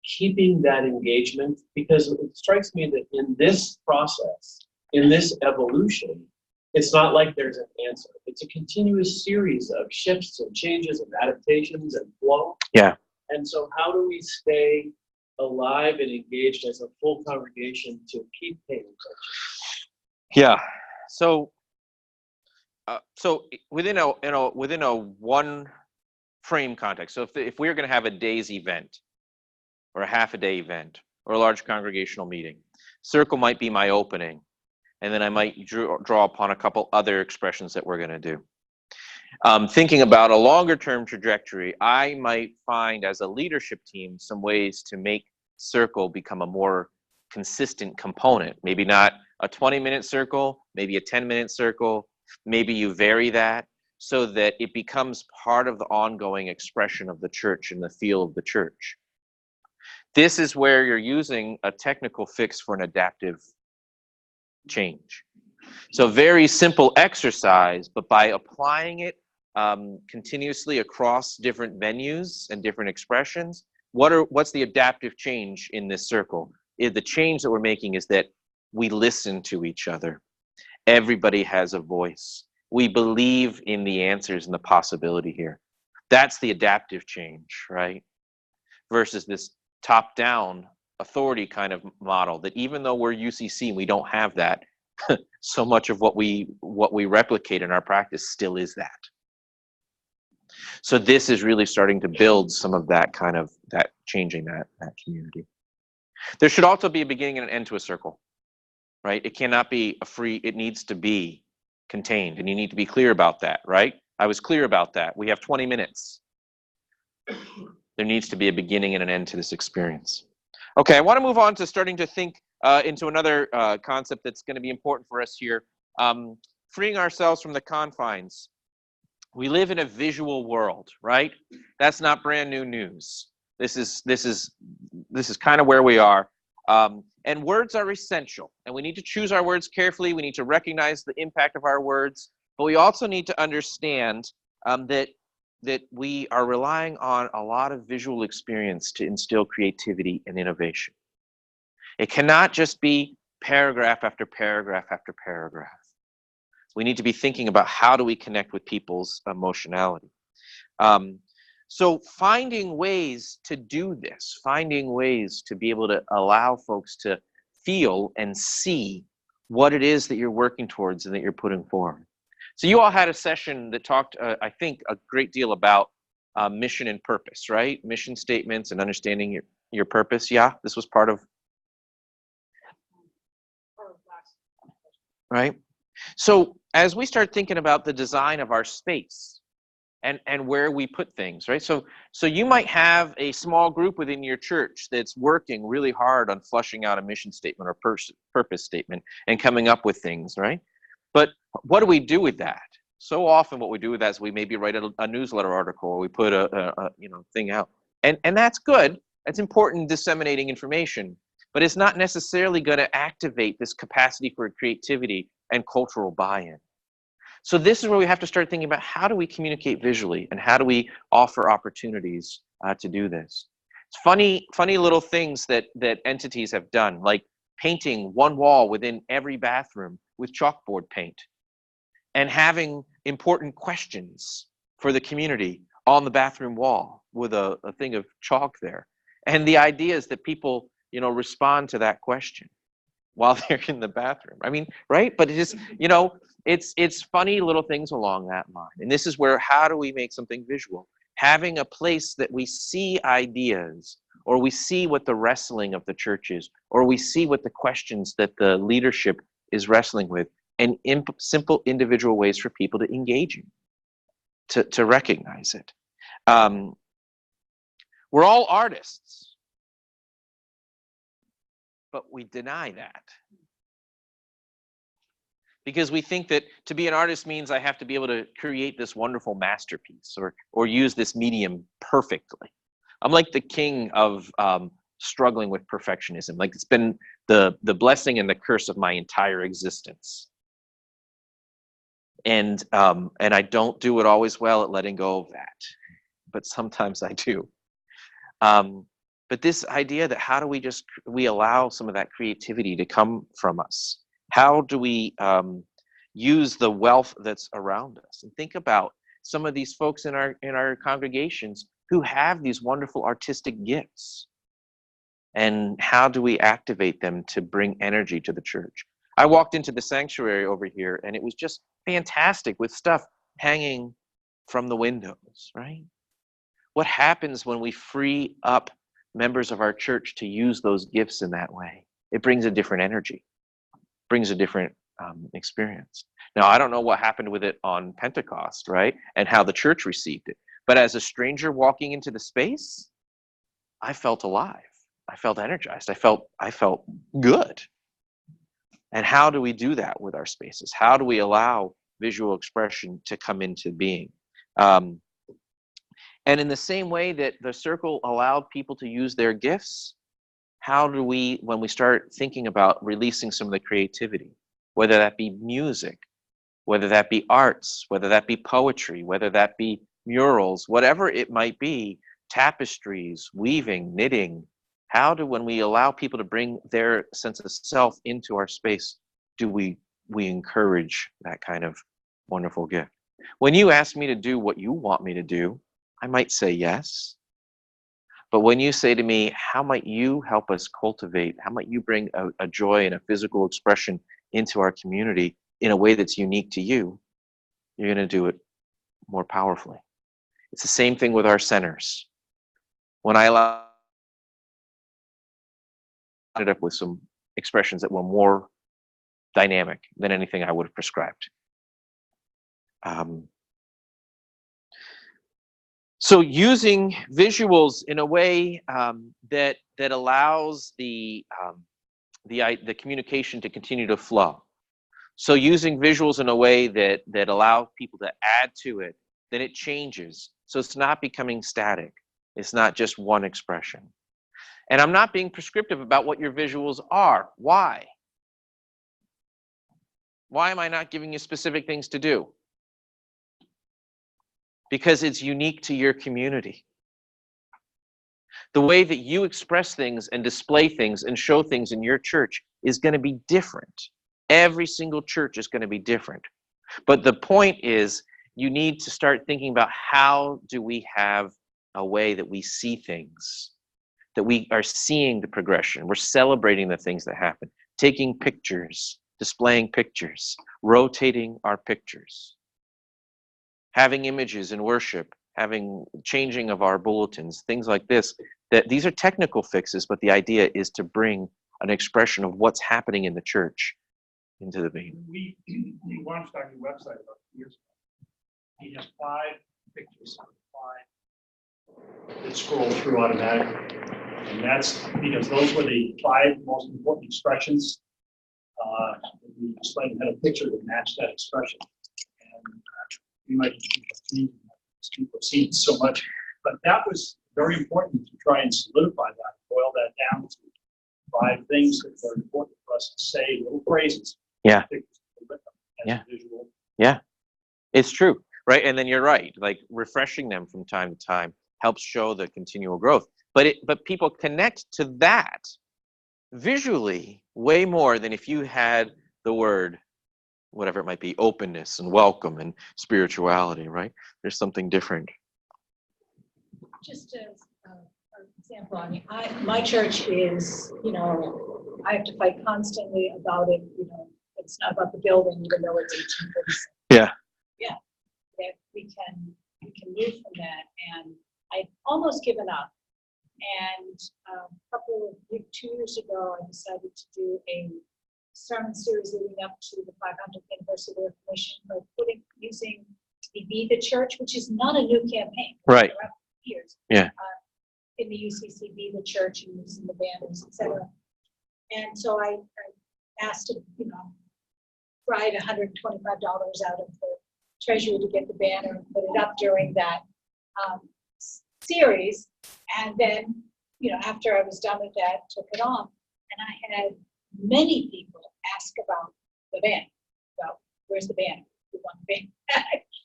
keeping that engagement? Because it strikes me that in this process, in this evolution, it's not like there's an answer. It's a continuous series of shifts and changes and adaptations and flow. Yeah. And so how do we stay alive and engaged as a full congregation to keep paying attention? Yeah. So within a one frame context. So if we're going to have a day's event, or a half a day event, or a large congregational meeting, circle might be my opening, and then I might draw upon a couple other expressions that we're going to do. Thinking about a longer term trajectory, I might find as a leadership team some ways to make circle become a more consistent component. Maybe not a 20-minute circle, maybe a 10-minute circle. Maybe you vary that so that it becomes part of the ongoing expression of the church and the feel of the church. This is where you're using a technical fix for an adaptive change. So very simple exercise, but by applying it continuously across different venues and different expressions, what's the adaptive change in this circle? The change that we're making is that we listen to each other. Everybody has a voice. We believe in the answers and the possibility here. That's the adaptive change, right? Versus this top-down authority kind of model that even though we're UCC, we don't have that. So much of what we replicate in our practice still is that. So this is really starting to build some of that kind of changing that community. There should also be a beginning and an end to a circle, right? It cannot be it needs to be contained, and you need to be clear about that, right? I was clear about that. We have 20 minutes. There needs to be a beginning and an end to this experience. Okay, I want to move on to starting to think into another concept that's going to be important for us here. Freeing ourselves from the confines. We live in a visual world, right? That's not brand new news. This is kind of where we are. And words are essential, and we need to choose our words carefully. We need to recognize the impact of our words, but we also need to understand that we are relying on a lot of visual experience to instill creativity and innovation. It cannot just be paragraph after paragraph after paragraph. We need to be thinking about how do we connect with people's emotionality. So finding ways to do this, finding ways to be able to allow folks to feel and see what it is that you're working towards and that you're putting forward. So you all had a session that talked, I think, a great deal about mission and purpose, right? Mission statements and understanding your purpose. Yeah, this was part of, right? So as we start thinking about the design of our space and where we put things, right? So you might have a small group within your church that's working really hard on fleshing out a mission statement or purpose statement and coming up with things, right? But what do we do with that? So often what we do with that is we maybe write a newsletter article, or we put a thing out. And that's good. That's important in disseminating information. But it's not necessarily going to activate this capacity for creativity and cultural buy-in. So this is where we have to start thinking about how do we communicate visually and how do we offer opportunities to do this. It's funny little things that entities have done, like painting one wall within every bathroom with chalkboard paint and having important questions for the community on the bathroom wall with a thing of chalk there. And the idea is that people respond to that question while they're in the bathroom. I mean, right? But it's just, it's funny little things along that line. And this is where, how do we make something visual? Having a place that we see ideas, or we see what the wrestling of the church is, or we see what the questions that the leadership is wrestling with, and simple individual ways for people to engage in, to recognize it. We're all artists, but we deny that. Because we think that to be an artist means I have to be able to create this wonderful masterpiece, or use this medium perfectly. I'm like the king of struggling with perfectionism. Like, it's been the blessing and the curse of my entire existence. And I don't do it always well at letting go of that, but sometimes I do. But this idea that how do we allow some of that creativity to come from us? How do we use the wealth that's around us? And think about some of these folks in our congregations who have these wonderful artistic gifts. And how do we activate them to bring energy to the church? I walked into the sanctuary over here, and it was just fantastic with stuff hanging from the windows, right? What happens when we free up members of our church to use those gifts in that way? It brings a different energy, brings a different experience. Now, I don't know what happened with it on Pentecost, right? And how the church received it. But as a stranger walking into the space, I felt alive. I felt energized. I felt good. And how do we do that with our spaces? How do we allow visual expression to come into being? And in the same way that the circle allowed people to use their gifts, how do we, when we start thinking about releasing some of the creativity, whether that be music, whether that be arts, whether that be poetry, whether that be murals, whatever it might be, tapestries, weaving, knitting, when we allow people to bring their sense of self into our space, do we encourage that kind of wonderful gift? When you ask me to do what you want me to do, I might say yes. But when you say to me, how might you help us cultivate, how might you bring a joy and a physical expression into our community in a way that's unique to you, you're going to do it more powerfully. It's the same thing with our centers. When I allowed it up with some expressions that were more dynamic than anything I would have prescribed. So using visuals in a way that allows the communication to continue to flow. So using visuals in a way that allow people to add to it, then it changes. So it's not becoming static. It's not just one expression. And I'm not being prescriptive about what your visuals are. Why? Why am I not giving you specific things to do? Because it's unique to your community. The way that you express things and display things and show things in your church is going to be different. Every single church is going to be different. But the point is, you need to start thinking about how do we have a way that we see things, that we are seeing the progression. We're celebrating the things that happen, taking pictures, displaying pictures, rotating our pictures, having images in worship, having changing of our bulletins, things like this. That these are technical fixes, but the idea is to bring an expression of what's happening in the church into the being. We launched our new website about 2 years ago. We have 5 pictures, 5 that scroll through automatically. And that's because those were the 5 most important expressions. We explained how to picture to match that expression. And we might people have seen it so much, but that was very important to try and solidify that, boil that down to 5 things that were important for us to say, little phrases. Yeah. As a visual. Yeah, it's true, right? And then you're right, like refreshing them from time to time helps show the continual growth. But people connect to that visually way more than if you had the word, whatever it might be, openness and welcome and spirituality, right? There's something different. Just as example, I mean, my church is, you know, I have to fight constantly about it, you know, it's not about the building, even though it's 1846. Yeah. Yeah, that we can move from that, and I've almost given up. And a couple of 2 years ago, I decided to do a sermon series leading up to the 500th anniversary of the Reformation by using the Be the Church, which is not a new campaign. Right. It's been around for years. Yeah. In the UCC, Be the Church, and using the banners, etc. And so I asked to, you know, write $125 out of the treasury to get the banner and put it up during that series. And then, you know, after I was done with that, took it off. And I had many people ask about the banner. So, where's the banner? We want the banner.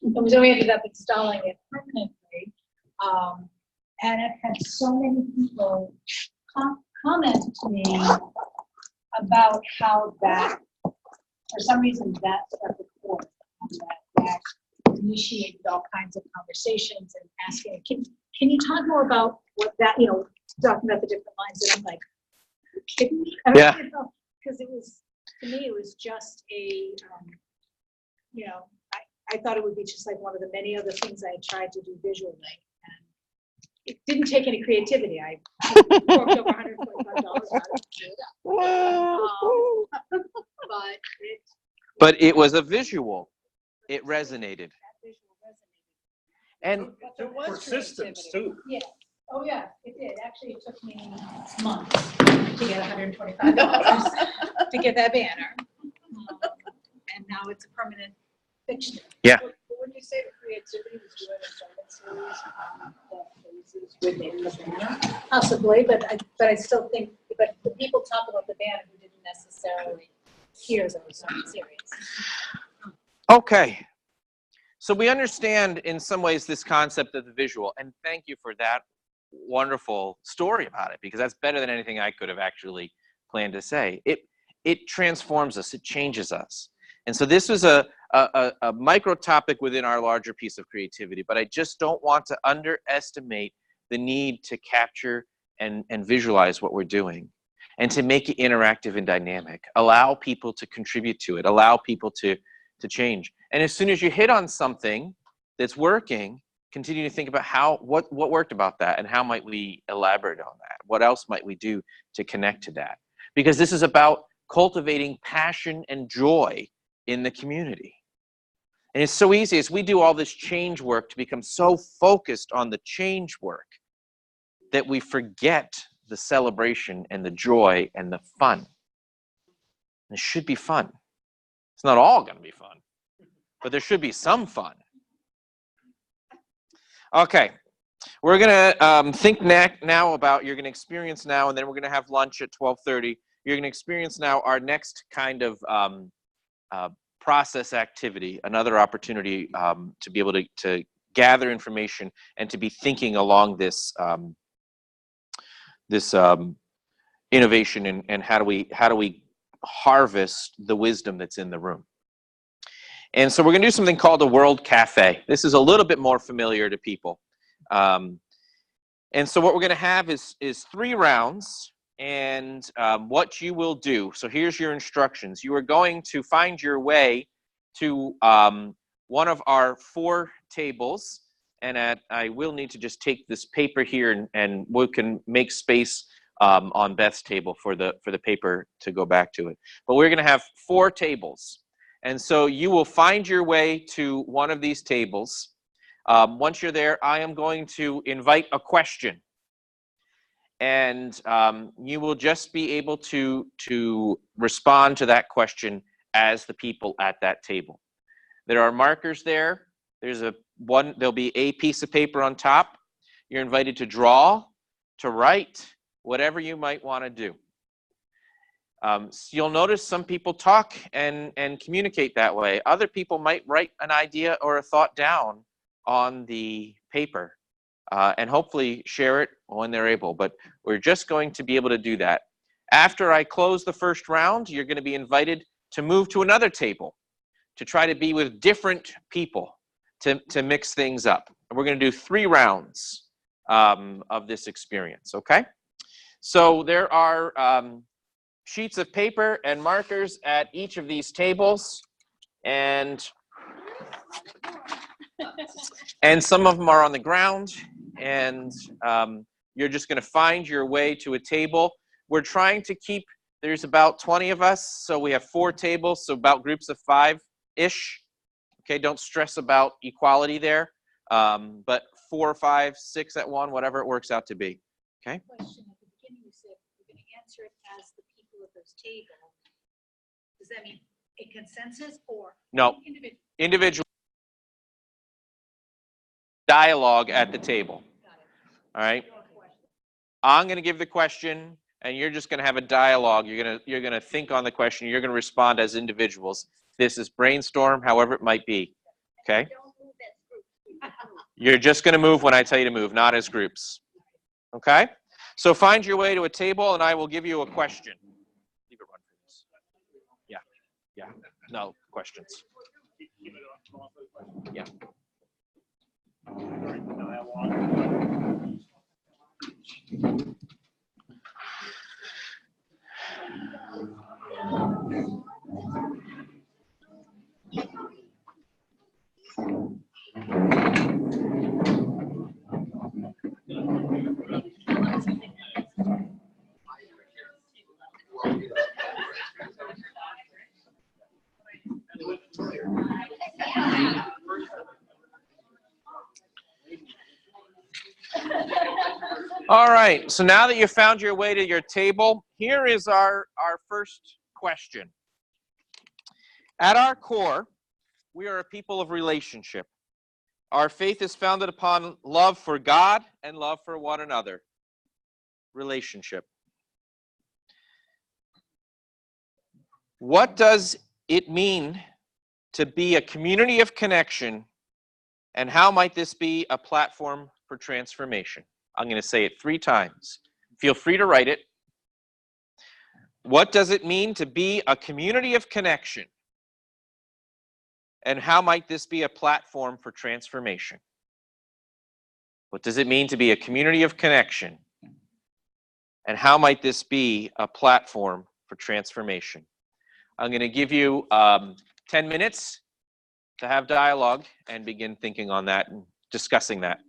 And so we ended up installing it permanently. And I've had so many people comment to me about how that, for some reason, that struck a chord, that initiated all kinds of conversations and asking, can you talk more about what that, you know, talking about the different lines, and I'm like, are you kidding me? Yeah. Because it was, to me, it was just a, you know, I thought it would be just like one of the many other things I had tried to do visually. And it didn't take any creativity. I worked over $125 out of it. But it was a visual. It resonated. That visual resonated. And There was systems too. Yeah. Oh, yeah, it did. Actually, it took me months to get $125 to get that banner. And now it's a permanent fixture. Yeah. But when you say the creativity was doing a sermon series that phases within the banner? Possibly, but I still think, but the people talk about the banner who didn't necessarily hear those sermon series. okay. So we understand in some ways this concept of the visual, and thank you for that wonderful story about it, because that's better than anything I could have actually planned to say. It transforms us, it changes us. And so this was a micro topic within our larger piece of creativity, but I just don't want to underestimate the need to capture and visualize what we're doing, and to make it interactive and dynamic. Allow people to contribute to it, allow people to change. And as soon as you hit on something that's working, continue to think about what worked about that, and how might we elaborate on that? What else might we do to connect to that? Because this is about cultivating passion and joy in the community. And it's so easy as we do all this change work to become so focused on the change work that we forget the celebration and the joy and the fun. And it should be fun. It's not all going to be fun, but there should be some fun. Okay, we're going to think now about, you're going to experience now, and then we're going to have lunch at 12:30. You're going to experience now our next kind of process activity, another opportunity to be able to gather information and to be thinking along this innovation, and how do we harvest the wisdom that's in the room. And so we're going to do something called a World Cafe. This is a little bit more familiar to people. And so what we're going to have is 3 rounds. And what you will do, so here's your instructions. You are going to find your way to one of our 4 tables. And I will need to just take this paper here, and we can make space on Beth's table for the paper to go back to it. But we're going to have 4 tables. And so you will find your way to one of these tables. Once you're there, I am going to invite a question. And you will just be able to respond to that question as the people at that table. There are markers there. There'll be a piece of paper on top. You're invited to draw, to write, whatever you might want to do. So you'll notice some people talk and communicate that way. Other people might write an idea or a thought down on the paper and hopefully share it when they're able. But we're just going to be able to do that. After I close the first round, you're going to be invited to move to another table to try to be with different people to mix things up. And we're going to do 3 rounds of this experience, okay? So there are sheets of paper and markers at each of these tables, and some of them are on the ground, and you're just going to find your way to a table. We're trying to keep, there's about 20 of us, so we have 4 tables, so about groups of 5-ish. Okay, don't stress about equality there, but 4, 5, 6 at one, whatever it works out to be. Okay. Question at the beginning, you said you're going to answer it as the people at those tables. Does that mean a consensus or No, individual? individual dialogue at the table. All right. I'm going to give the question, and you're just going to have a dialogue. You're going to think on the question. You're going to respond as individuals. This is brainstorm, however it might be. Okay. You're just going to move when I tell you to move, not as groups. Okay. So find your way to a table, and I will give you a question. Leave it run for this. Yeah. Yeah. No questions. Yeah. All right, so now that you found your way to your table, here is our first question. At our core, we are a people of relationship. Our faith is founded upon love for God and love for one another. Relationship. What does it mean to be a community of connection, and how might this be a platform for transformation? I'm going to say it 3 times. Feel free to write it. What does it mean to be a community of connection? And how might this be a platform for transformation? What does it mean to be a community of connection? And how might this be a platform for transformation? I'm going to give you 10 minutes to have dialogue and begin thinking on that and discussing that.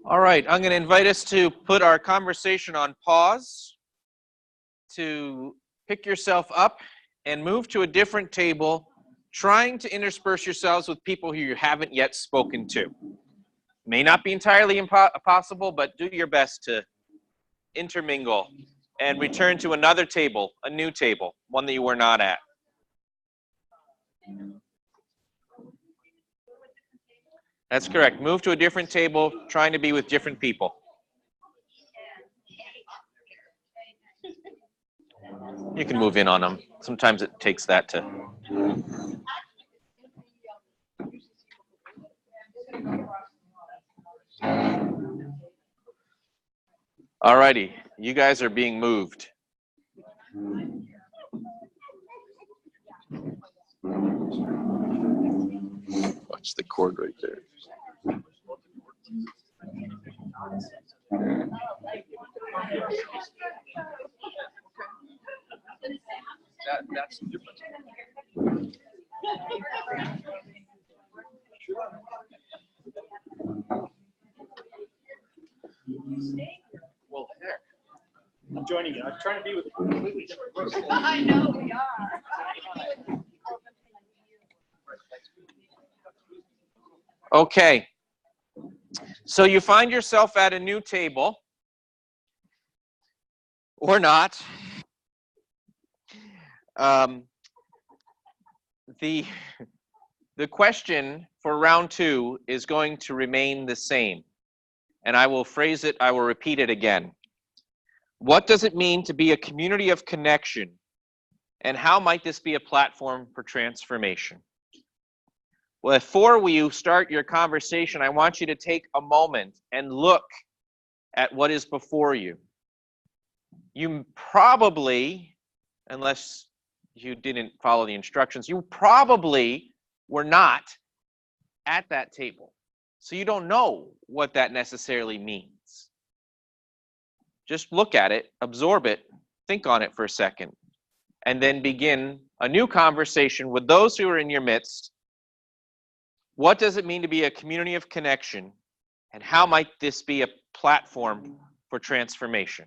All right, I'm going to invite us to put our conversation on pause, to pick yourself up and move to a different table, trying to intersperse yourselves with people who you haven't yet spoken to. May not be entirely possible, but do your best to intermingle and return to another table, a new table, one that you were not at. That's correct. Move to a different table, trying to be with different people. You can move in on them. Sometimes it takes that to... All righty, you guys are being moved. Watch the cord right there. That's different. Well, there. I'm joining you. I'm trying to be with a completely different person. I know we are. Okay. So you find yourself at a new table, or not. The question for round 2 is going to remain the same. And I will phrase it, I will repeat it again. What does it mean to be a community of connection? And how might this be a platform for transformation? Well, before you start your conversation, I want you to take a moment and look at what is before you. You probably, unless you didn't follow the instructions, you probably were not at that table. So you don't know what that necessarily means. Just look at it, absorb it, think on it for a second, and then begin a new conversation with those who are in your midst. What does it mean to be a community of connection, and how might this be a platform for transformation?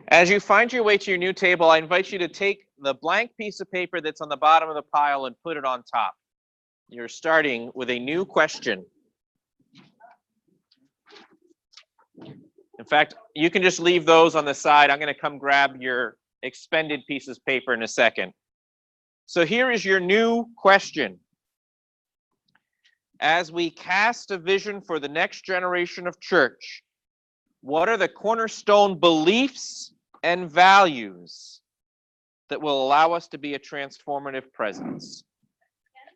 As you find your way to your new table, I invite you to take the blank piece of paper that's on the bottom of the pile and put it on top. You're starting with a new question. In fact, you can just leave those on the side. I'm going to come grab your expended pieces of paper in a second. So here is your new question. As we cast a vision for the next generation of church, what are the cornerstone beliefs and values that will allow us to be a transformative presence?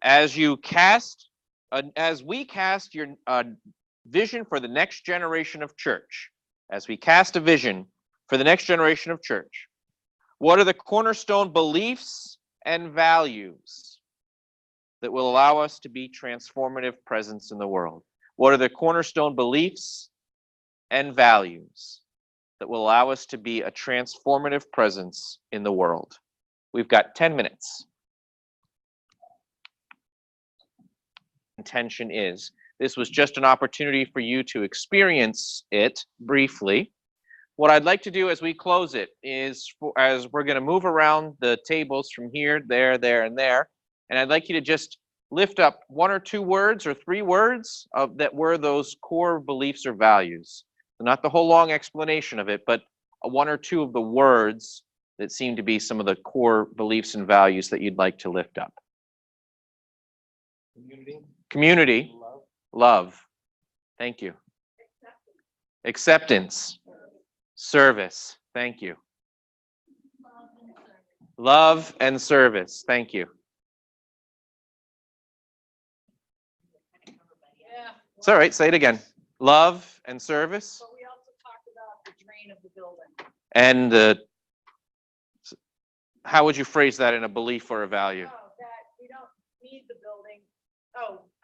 As we cast your vision for the next generation of church, as we cast a vision for the next generation of church, what are the cornerstone beliefs and values that will allow us to be transformative presence in the world? What are the cornerstone beliefs and values that will allow us to be a transformative presence in the world? We've got 10 minutes. Intention is, this was just an opportunity for you to experience it briefly. What I'd like to do as we close it is, as we're going to move around the tables from here, there, and there, and I'd like you to just lift up one or two words or three words that were those core beliefs or values. Not the whole long explanation of it, but one or two of the words that seem to be some of the core beliefs and values that you'd like to lift up. Community. Love. Thank you. Acceptance. Service. Thank you. Love and service. Thank you. It's all right. Say it again. Love and service. But we also talked about the drain of the building. And how would you phrase that in a belief or a value? Oh, that we don't need the building.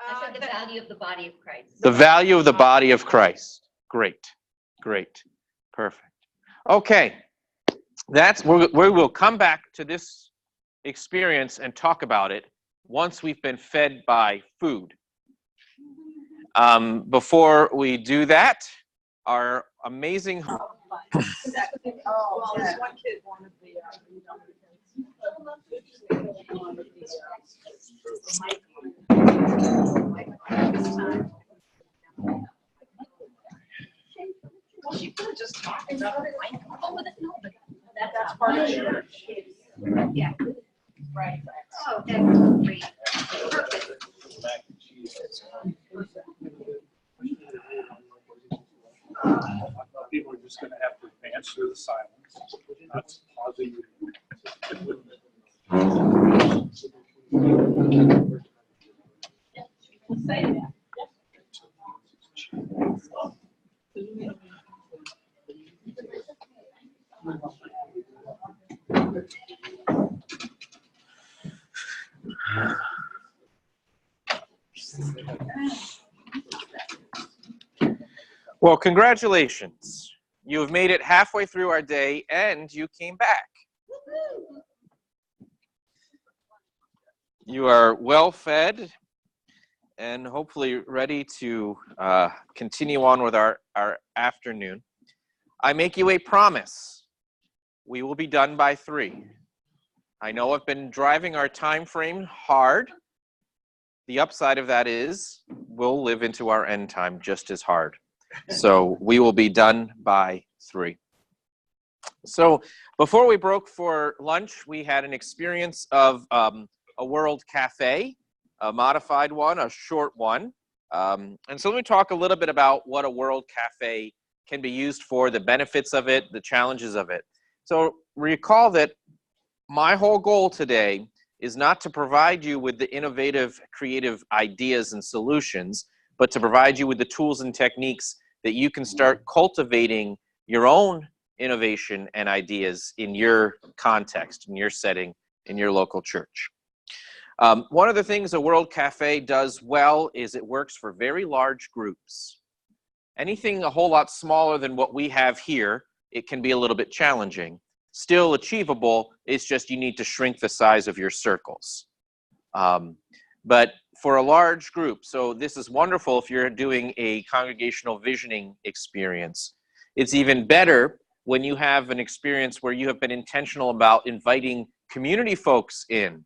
I said the value of the body of Christ. The value of the body of Christ. Great. Perfect. Okay. We will come back to this experience and talk about it once we've been fed by food. Before we do that, our amazing... Well, this one kid wanted the, well, she could have just talked about it. That's part of it. Yeah. Right. Oh, that's great. Perfect. People are just going to have to advance through the silence. That's pausing. Well, congratulations. You have made it halfway through our day and you came back. You are well fed and hopefully ready to continue on with our afternoon. I make you a promise. We will be done by 3. I know I've been driving our time frame hard. The upside of that is we'll live into our end time just as hard. So we will be done by 3. So before we broke for lunch, we had an experience of a World Cafe, a modified one, a short one. And so let me talk a little bit about what a World Cafe can be used for, the benefits of it, the challenges of it. So recall that my whole goal today is not to provide you with the innovative, creative ideas and solutions, but to provide you with the tools and techniques that you can start cultivating your own innovation and ideas in your context, in your setting, in your local church. One of the things a World Cafe does well is it works for very large groups. Anything a whole lot smaller than what we have here, it can be a little bit challenging. Still achievable, it's just you need to shrink the size of your circles. But for a large group, so this is wonderful if you're doing a congregational visioning experience. It's even better when you have an experience where you have been intentional about inviting community folks in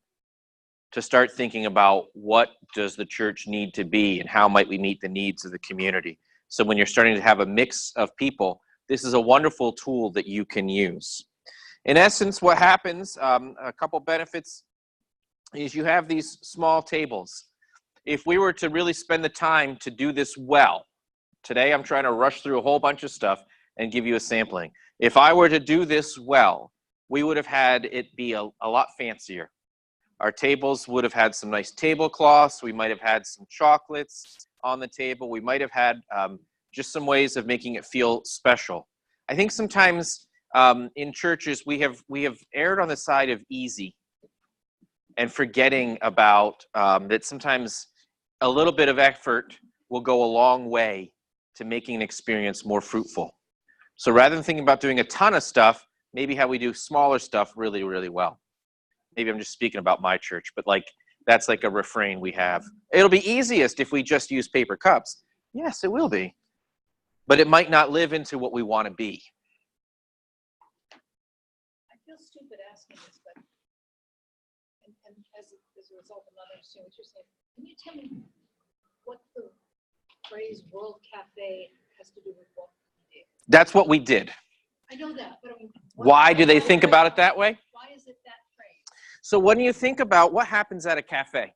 to start thinking about what does the church need to be and how might we meet the needs of the community. So when you're starting to have a mix of people, this is a wonderful tool that you can use. In essence, what happens, a couple benefits, is you have these small tables. If we were to really spend the time to do this well, today I'm trying to rush through a whole bunch of stuff and give you a sampling. If I were to do this well, we would have had it be a lot fancier. Our tables would have had some nice tablecloths. We might have had some chocolates on the table. We might have had just some ways of making it feel special. I think sometimes in churches we have erred on the side of easy and forgetting about that sometimes a little bit of effort will go a long way to making an experience more fruitful. So rather than thinking about doing a ton of stuff, maybe how we do smaller stuff really, really well. Maybe I'm just speaking about my church, but that's like a refrain we have. It'll be easiest if we just use paper cups. Yes, it will be. But it might not live into what we want to be. I feel stupid asking this, but, and as a result, I'm not understanding what you're saying. Can you tell me what the phrase World Cafe has to do with what we did? That's what we did. I know that, but I mean, why do they think about it that way? Why is it that phrase? So when you think about what happens at a cafe,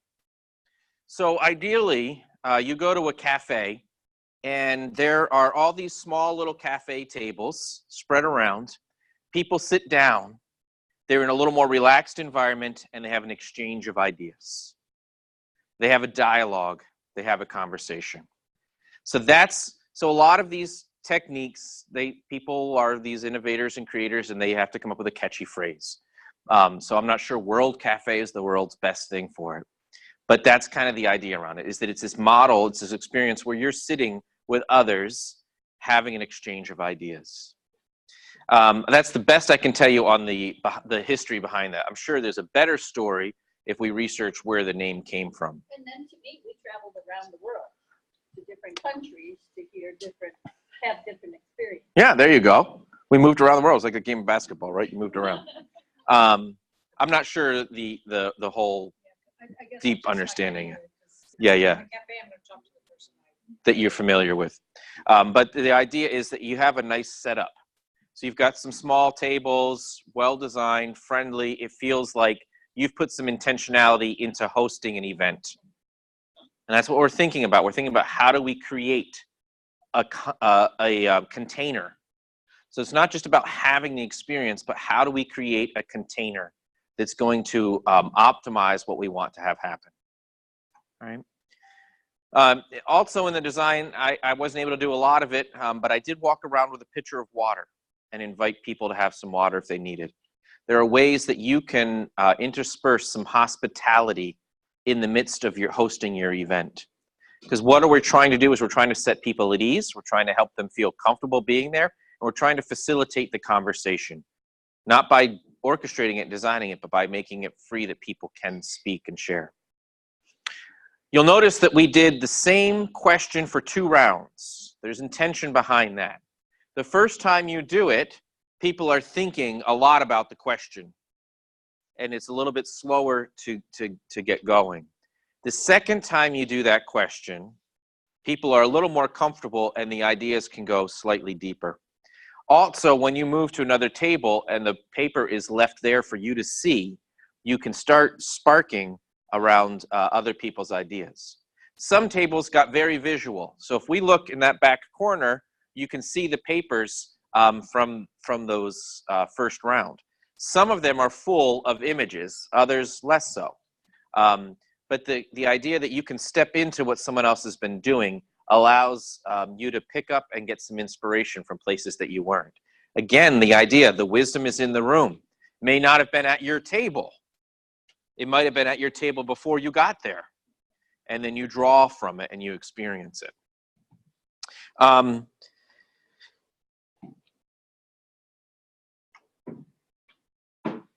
so ideally you go to a cafe and there are all these small little cafe tables spread around. People sit down. They're in a little more relaxed environment and they have an exchange of ideas. They have a dialogue. They have a conversation. So a lot of these techniques, people are these innovators and creators and they have to come up with a catchy phrase. So I'm not sure World Cafe is the world's best thing for it. But that's kind of the idea around it, is that it's this model, it's this experience where you're sitting with others having an exchange of ideas. That's the best I can tell you on the history behind that. I'm sure there's a better story if we research where the name came from. And then to meet, we traveled around the world to different countries to have different experiences. Yeah, there you go. We moved around the world. It's like a game of basketball, right? You moved around. I'm not sure the whole I guess deep I'm just understanding. not Yeah. in a cafe, I'm gonna talk to the person That you're familiar with. But the idea is that you have a nice setup. So you've got some small tables, well-designed, friendly. It feels like you've put some intentionality into hosting an event. And that's what we're thinking about. We're thinking about how do we create a container. So it's not just about having the experience, but how do we create a container that's going to optimize what we want to have happen. All right. Also in the design, I wasn't able to do a lot of it, but I did walk around with a pitcher of water and invite people to have some water if they needed. There are ways that you can intersperse some hospitality in the midst of your hosting your event. Because what we're trying to do is we're trying to set people at ease. We're trying to help them feel comfortable being there. And we're trying to facilitate the conversation, not by orchestrating it, designing it, but by making it free that people can speak and share. You'll notice that we did the same question for 2 rounds. There's intention behind that. The first time you do it, people are thinking a lot about the question, and it's a little bit slower to get going. The second time you do that question, people are a little more comfortable and the ideas can go slightly deeper. Also, when you move to another table and the paper is left there for you to see, you can start sparking around other people's ideas. Some tables got very visual. So if we look in that back corner, you can see the papers from those first round. Some of them are full of images, others less so. But the idea that you can step into what someone else has been doing allows you to pick up and get some inspiration from places that you weren't. Again, the idea, the wisdom is in the room. May not have been at your table. It might have been at your table before you got there. And then you draw from it and you experience it.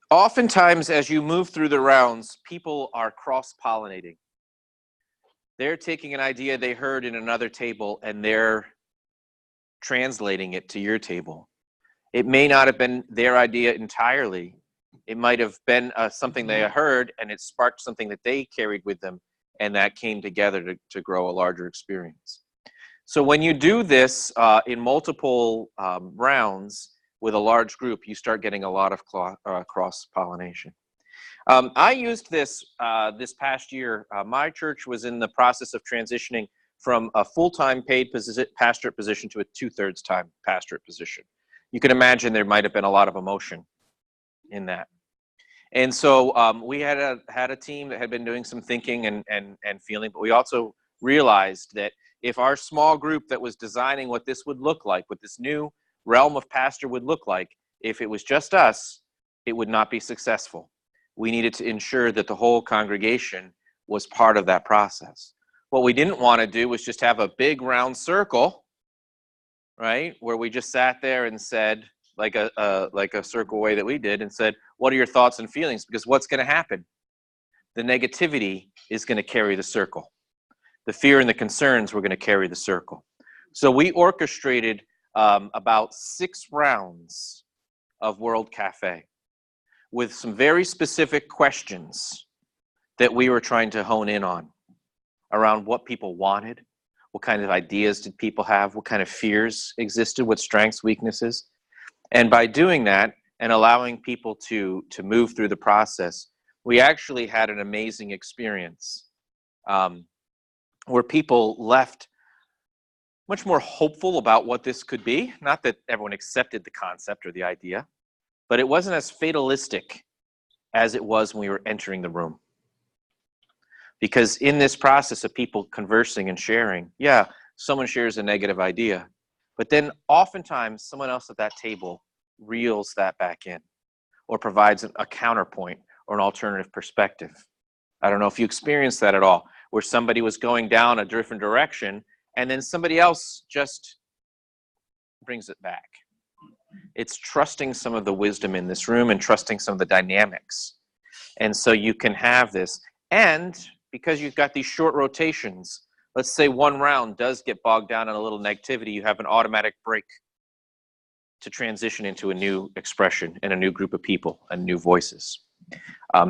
Oftentimes, as you move through the rounds, people are cross-pollinating. They're taking an idea they heard in another table and they're translating it to your table. It may not have been their idea entirely. It might have been something they heard and it sparked something that they carried with them, and that came together to grow a larger experience. So when you do this in multiple rounds with a large group, you start getting a lot of cross-pollination. I used this this past year. My church was in the process of transitioning from a full-time paid pastorate position to a 2/3 time pastorate position. You can imagine there might have been a lot of emotion in that. And so we had a team that had been doing some thinking and feeling, but we also realized that if our small group that was designing what this would look like, what this new realm of pastor would look like, if it was just us, it would not be successful. We needed to ensure that the whole congregation was part of that process. What we didn't want to do was just have a big round circle, right, where we just sat there and said, like a circle way that we did, and said, what are your thoughts and feelings? Because what's going to happen? The negativity is going to carry the circle. The fear and the concerns were going to carry the circle. So we orchestrated about 6 rounds of World Cafe with some very specific questions that we were trying to hone in on around what people wanted, what kind of ideas did people have, what kind of fears existed, what strengths, weaknesses. And by doing that and allowing people to move through the process, we actually had an amazing experience where people left much more hopeful about what this could be. Not that everyone accepted the concept or the idea, but it wasn't as fatalistic as it was when we were entering the room. Because in this process of people conversing and sharing, yeah, someone shares a negative idea, but then oftentimes someone else at that table reels that back in or provides a counterpoint or an alternative perspective. I don't know if you experienced that at all, where somebody was going down a different direction and then somebody else just brings it back. It's trusting some of the wisdom in this room and trusting some of the dynamics. And so you can have this. And because you've got these short rotations, let's say one round does get bogged down in a little negativity, you have an automatic break to transition into a new expression and a new group of people and new voices.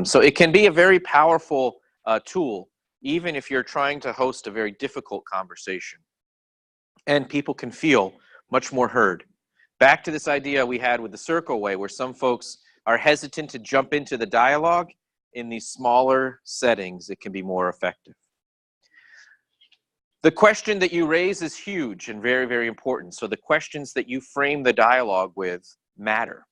So it can be a very powerful tool, even if you're trying to host a very difficult conversation. And people can feel much more heard. Back to this idea we had with the circle way, where some folks are hesitant to jump into the dialogue. In these smaller settings, it can be more effective. The question that you raise is huge and very, very important. So the questions that you frame the dialogue with matter.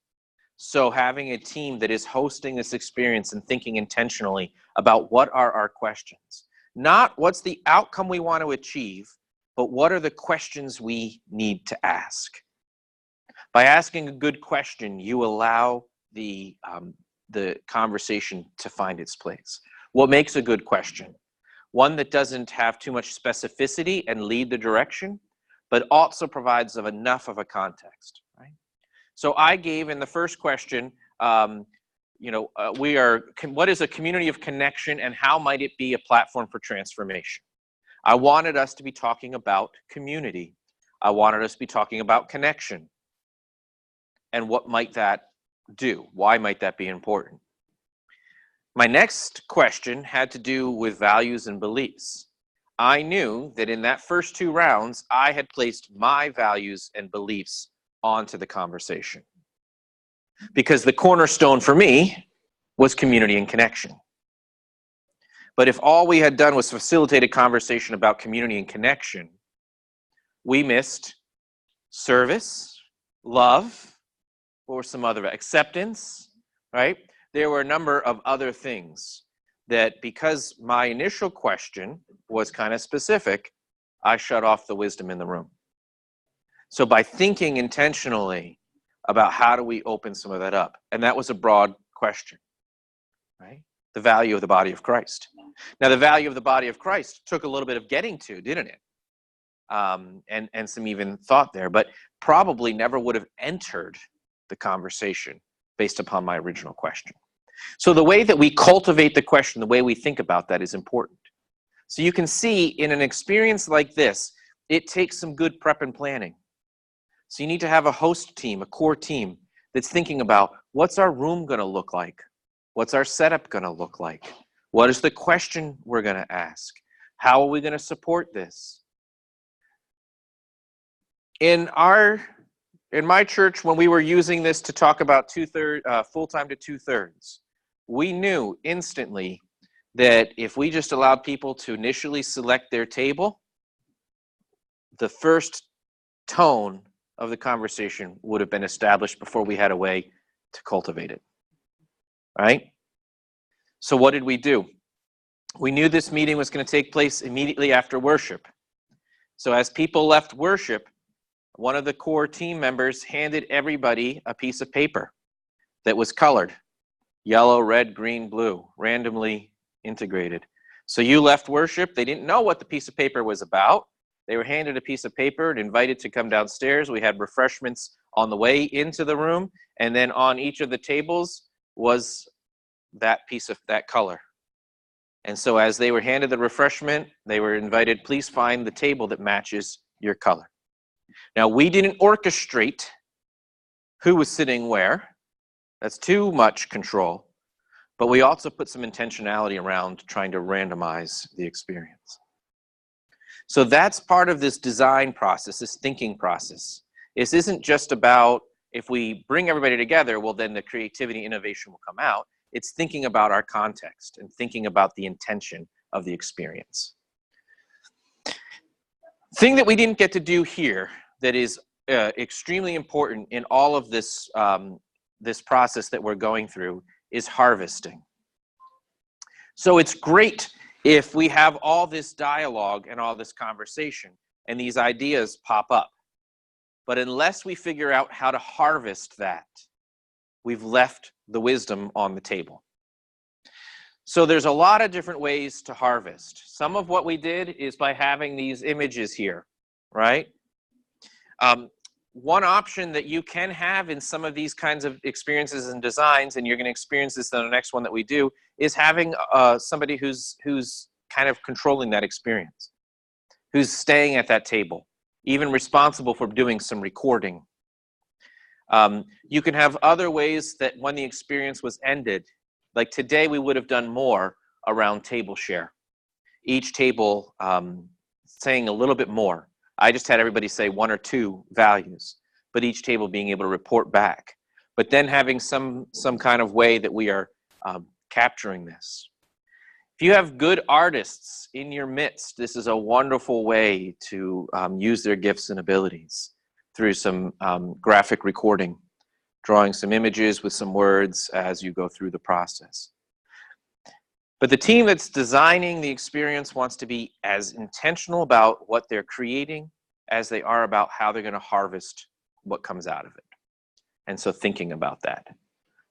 So having a team that is hosting this experience and thinking intentionally about what are our questions. Not what's the outcome we want to achieve, but what are the questions we need to ask. By asking a good question, you allow the conversation to find its place. What makes a good question? One that doesn't have too much specificity and lead the direction, but also provides enough of a context, right? So I gave in the first question, what is a community of connection and how might it be a platform for transformation? I wanted us to be talking about community. I wanted us to be talking about connection. And what might that do? Why might that be important? My next question had to do with values and beliefs. I knew that in that first 2 rounds, I had placed my values and beliefs onto the conversation. Because the cornerstone for me was community and connection. But if all we had done was facilitate a conversation about community and connection, we missed service, love, or some other acceptance, right? There were a number of other things that, because my initial question was kind of specific, I shut off the wisdom in the room. So by thinking intentionally about how do we open some of that up, and that was a broad question, right? The value of the body of Christ. Now, the value of the body of Christ took a little bit of getting to, didn't it? And some even thought there, but probably never would have entered the conversation based upon my original question. So the way that we cultivate the question, the way we think about that is important. So you can see in an experience like this, it takes some good prep and planning. So you need to have a host team, a core team that's thinking about what's our room going to look like? What's our setup going to look like? What is the question we're going to ask? How are we going to support this? In my church, when we were using this to talk about full-time to 2/3, we knew instantly that if we just allowed people to initially select their table, the first tone of the conversation would have been established before we had a way to cultivate it, right? So what did we do? We knew this meeting was going to take place immediately after worship. So as people left worship, one of the core team members handed everybody a piece of paper that was colored, yellow, red, green, blue, randomly integrated. So you left worship, they didn't know what the piece of paper was about. They were handed a piece of paper and invited to come downstairs. We had refreshments on the way into the room, and then on each of the tables was that piece of that color. And so as they were handed the refreshment, they were invited, please find the table that matches your color. Now, we didn't orchestrate who was sitting where. That's too much control. But we also put some intentionality around trying to randomize the experience. So that's part of this design process, this thinking process. This isn't just about if we bring everybody together, well, then the creativity, innovation will come out. It's thinking about our context and thinking about the intention of the experience. Thing that we didn't get to do here that is extremely important in all of this, this process that we're going through is harvesting. So it's great if we have all this dialogue and all this conversation and these ideas pop up. But unless we figure out how to harvest that, we've left the wisdom on the table. So there's a lot of different ways to harvest. Some of what we did is by having these images here, right? One option that you can have in some of these kinds of experiences and designs, and you're going to experience this in the next one that we do, is having somebody who's kind of controlling that experience, who's staying at that table, even responsible for doing some recording. You can have other ways that when the experience was ended, like today we would have done more around table share. Each table saying a little bit more. I just had everybody say 1 or 2 values, but each table being able to report back. But then having some kind of way that we are capturing this. If you have good artists in your midst, this is a wonderful way to use their gifts and abilities through some graphic recording, drawing some images with some words as you go through the process. But the team that's designing the experience wants to be as intentional about what they're creating as they are about how they're going to harvest what comes out of it. And so thinking about that.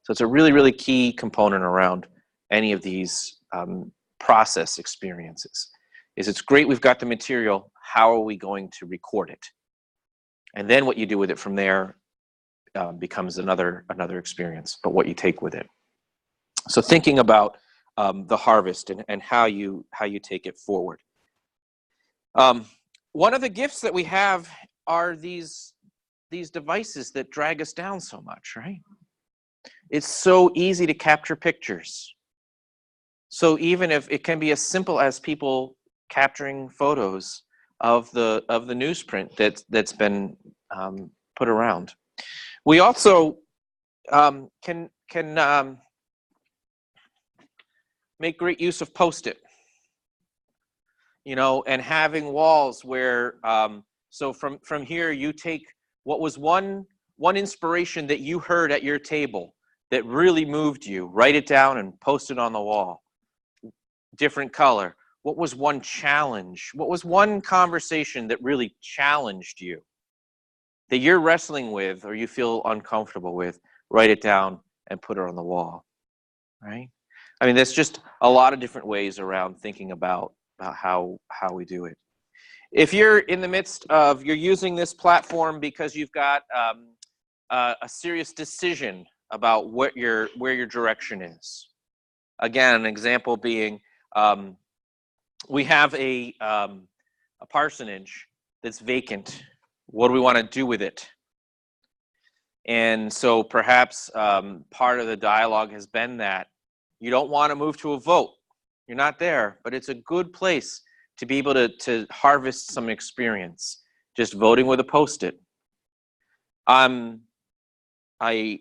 So it's a really, really key component around any of these process experiences. It's great we've got the material, how are we going to record it? And then what you do with it from there becomes another experience, but what you take with it. So thinking about the harvest and how you take it forward. One of the gifts that we have are these devices that drag us down so much, right? It's so easy to capture pictures. So even if it can be as simple as people capturing photos of the newsprint that's been put around. We also can make great use of Post-it, and having walls where, so from here you take what was one inspiration that you heard at your table that really moved you, write it down and post it on the wall. Different color. What was one challenge? What was one conversation that really challenged you, that you're wrestling with or you feel uncomfortable with? Write it down and put it on the wall, right? I mean, there's just a lot of different ways around thinking about how we do it. If you're in the midst of, you're using this platform because you've got a serious decision about where your direction is. Again, an example being, we have a parsonage that's vacant. What do we want to do with it? And so perhaps part of the dialogue has been that you don't want to move to a vote. You're not there, but it's a good place to be able to harvest some experience, just voting with a Post-it. I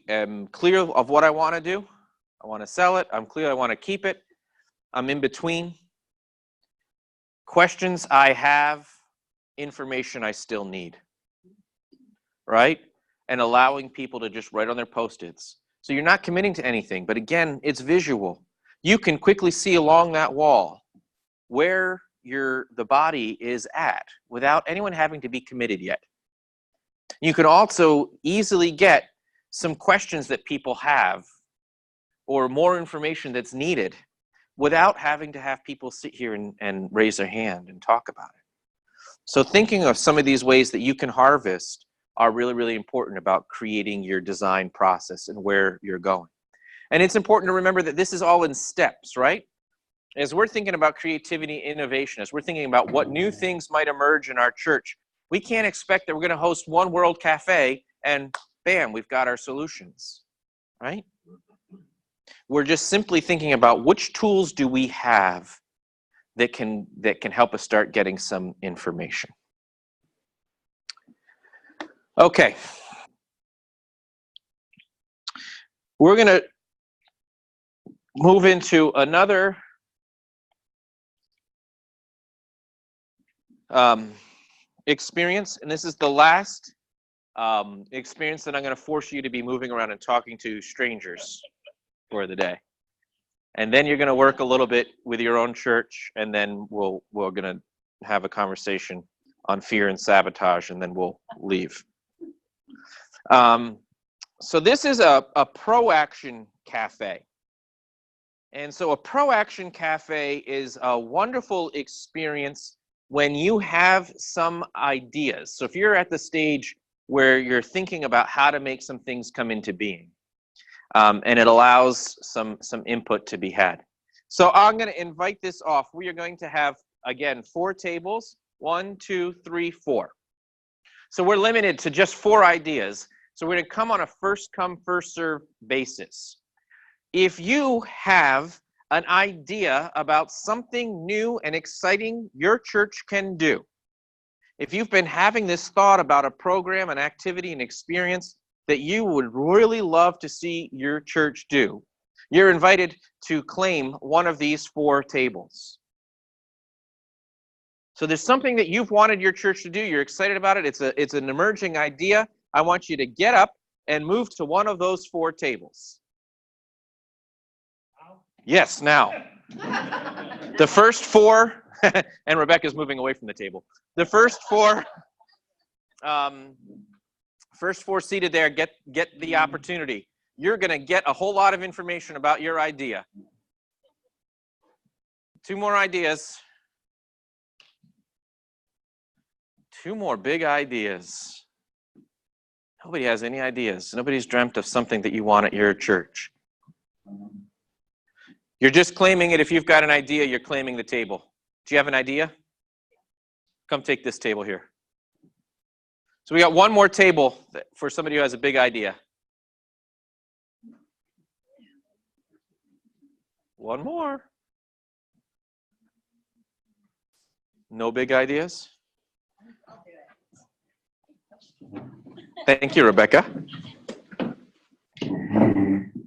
am clear of what I want to do. I want to sell it. I'm clear I want to keep it. I'm in between. Questions I have, information I still need, right? And allowing people to just write on their Post-its. So you're not committing to anything, but again, it's visual. You can quickly see along that wall where the body is at without anyone having to be committed yet. You can also easily get some questions that people have or more information that's needed without having to have people sit here and raise their hand and talk about it. So thinking of some of these ways that you can harvest are really, really important about creating your design process and where you're going. And it's important to remember that this is all in steps, right? As we're thinking about creativity, innovation, as we're thinking about what new things might emerge in our church, we can't expect that we're going to host one World Cafe and bam, we've got our solutions, right? We're just simply thinking about which tools do we have that can help us start getting some information. Okay. We're going to move into another experience, and this is the last experience that I'm going to force you to be moving around and talking to strangers for the day. And then you're going to work a little bit with your own church, and then we're going to have a conversation on fear and sabotage, and then we'll leave. So this is a pro-action cafe. And so a pro-action cafe is a wonderful experience when you have some ideas. So if you're at the stage where you're thinking about how to make some things come into being, and it allows some input to be had. So I'm going to invite this off. We are going to have, again, 4 tables. 1, 2, 3, 4. So we're limited to just 4 ideas. So we're going to come on a first come, first serve basis. If you have an idea about something new and exciting your church can do, if you've been having this thought about a program, an activity, an experience that you would really love to see your church do, you're invited to claim one of these 4 tables. So there's something that you've wanted your church to do. You're excited about it. It's an emerging idea. I want you to get up and move to one of those 4 tables. Yes, now. The first 4, and Rebecca's moving away from the table. The first 4, seated there, get the opportunity. You're going to get a whole lot of information about your idea. 2 more ideas. 2 more big ideas. Nobody has any ideas. Nobody's dreamt of something that you want at your church. You're just claiming it. If you've got an idea, you're claiming the table. Do you have an idea? Come take this table here. So we got one more table for somebody who has a big idea. One more. No big ideas? Thank you, Rebecca.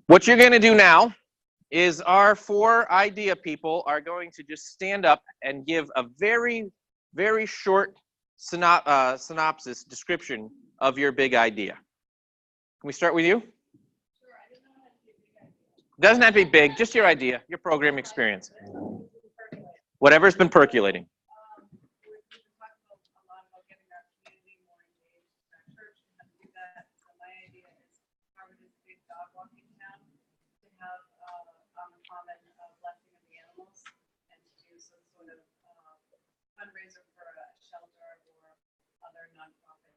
What you're going to do now is our 4 idea people are going to just stand up and give a very, very short synopsis, description of your big idea. Can we start with you? Doesn't have to be big, just your idea, your program experience. Whatever's been percolating. Fundraiser for a shelter or other nonprofit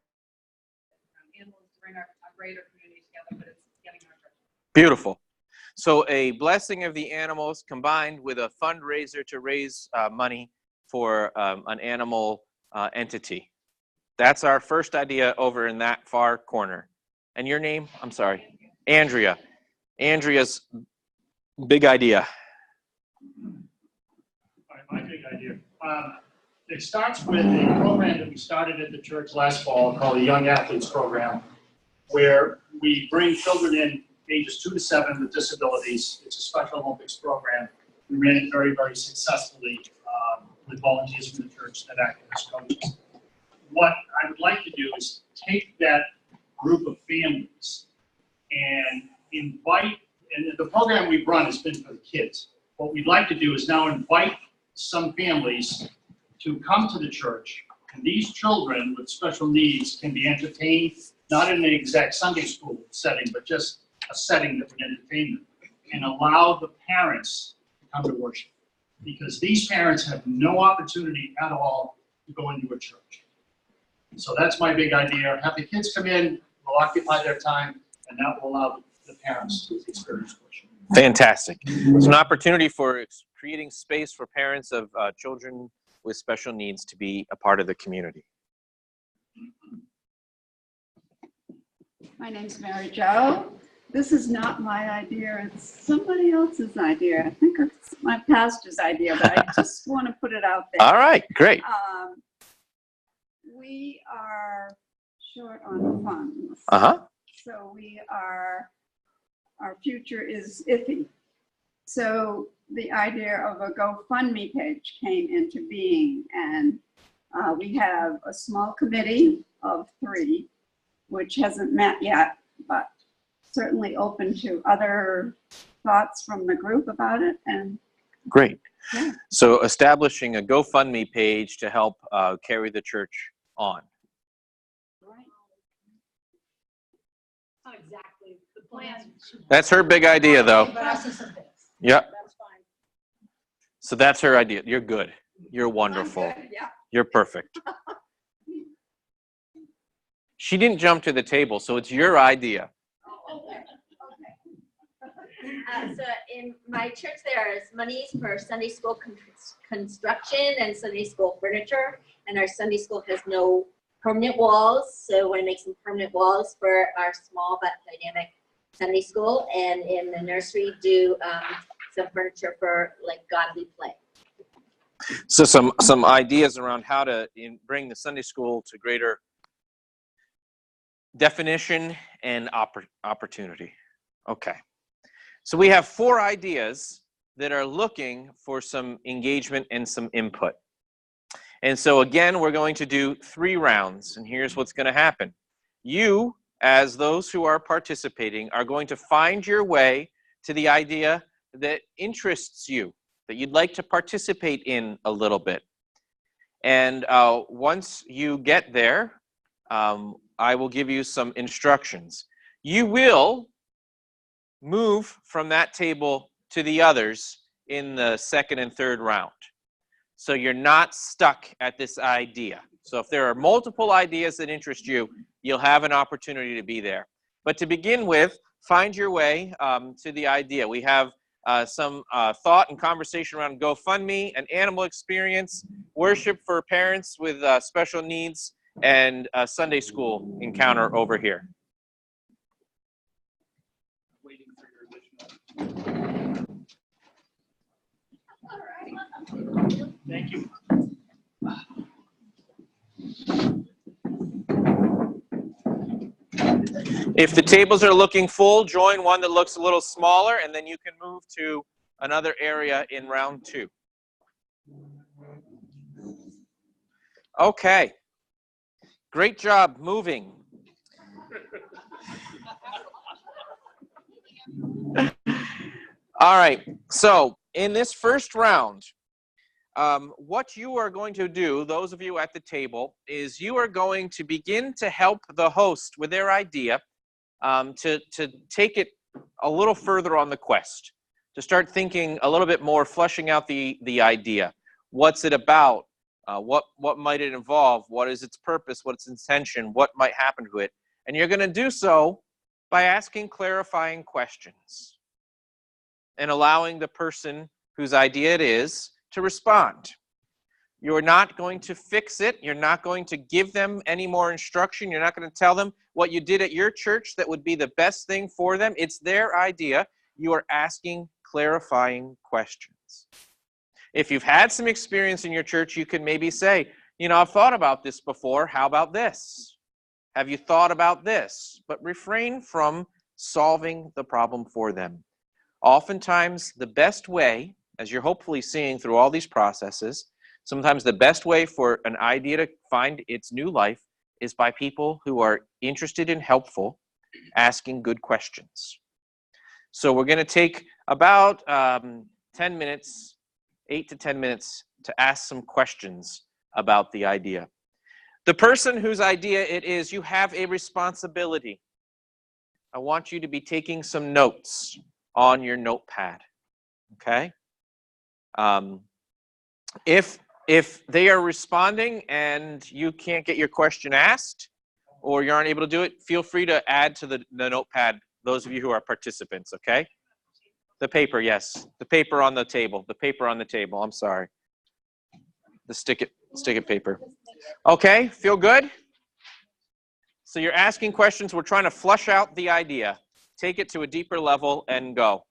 around animals to bring our greater community together, but it's getting our church. Beautiful. So a blessing of the animals combined with a fundraiser to raise money for an animal entity. That's our first idea over in that far corner. And your name? I'm sorry. Andrea. Andrea's big idea. My big idea. It starts with a program that we started at the church last fall called the Young Athletes Program, where we bring children in ages 2 to 7 with disabilities. It's a Special Olympics program. We ran it very, very successfully with volunteers from the church that act as coaches. What I would like to do is take that group of families and invite, and the program we've run has been for the kids. What we'd like to do is now invite some families to come to the church, and these children with special needs can be entertained, not in an exact Sunday school setting, but just a setting that would entertain them, and allow the parents to come to worship. Because these parents have no opportunity at all to go into a church. So that's my big idea. Have the kids come in, we'll occupy their time, and that will allow the parents to experience worship. Fantastic. It's an opportunity for creating space for parents of children with special needs to be a part of the community. My name's Mary Jo. This is not my idea, it's somebody else's idea. I think it's my pastor's idea, but I just want to put it out there. All right, great. We are short on funds. So our future is iffy. So the idea of a GoFundMe page came into being, and we have a small committee of 3, which hasn't met yet, but certainly open to other thoughts from the group about it. And great. Yeah. So establishing a GoFundMe page to help carry the church on. right. Not exactly the plan. That's her big idea, though. Process of this. Yep. That's fine. So that's her idea. You're good. You're wonderful. I'm good, yeah. You're perfect. She didn't jump to the table, so it's your idea. So in my church, there is monies for Sunday school construction and Sunday school furniture, and our Sunday school has no permanent walls, so we're make some permanent walls for our small but dynamic Sunday school, and in the nursery do some furniture for like godly play. So some ideas around how to bring the Sunday school to greater definition and opportunity. Okay. So we have 4 ideas that are looking for some engagement and some input. And so again, we're going to do 3 rounds, and here's what's going to happen. You, as those who are participating, are going to find your way to the idea that interests you, that you'd like to participate in a little bit. And once you get there, I will give you some instructions. You will move from that table to the others in the 2nd and 3rd round. So you're not stuck at this idea. So if there are multiple ideas that interest you, you'll have an opportunity to be there. But to begin with, find your way to the idea. We have some thought and conversation around GoFundMe, an animal experience, worship for parents with special needs, and a Sunday school encounter over here. Waiting for your additional. Thank you. If the tables are looking full, join one that looks a little smaller, and then you can move to another area in round 2. Okay. Great job moving. All right. So in this first round, what you are going to do, those of you at the table, is you are going to begin to help the host with their idea to take it a little further on the quest, to start thinking a little bit more, fleshing out the idea. What's it about? What might it involve? What is its purpose? What's its intention? What might happen to it? And you're going to do so by asking clarifying questions and allowing the person whose idea it is to respond. You're not going to fix it. You're not going to give them any more instruction. You're not going to tell them what you did at your church that would be the best thing for them. It's their idea. You are asking clarifying questions. If you've had some experience in your church, you can maybe say, I've thought about this before. How about this? Have you thought about this? But refrain from solving the problem for them. Oftentimes, the best way, as you're hopefully seeing through all these processes, sometimes the best way for an idea to find its new life is by people who are interested and helpful, asking good questions. So we're going to take about 10 minutes, 8 to 10 minutes to ask some questions about the idea. The person whose idea it is, you have a responsibility. I want you to be taking some notes on your notepad, okay? If they are responding and you can't get your question asked or you aren't able to do it, feel free to add to the notepad, those of you who are participants, okay? The paper, yes. The paper on the table. The paper on the table. I'm sorry. The stick it paper. Okay, feel good? So you're asking questions. We're trying to flush out the idea. Take it to a deeper level and go.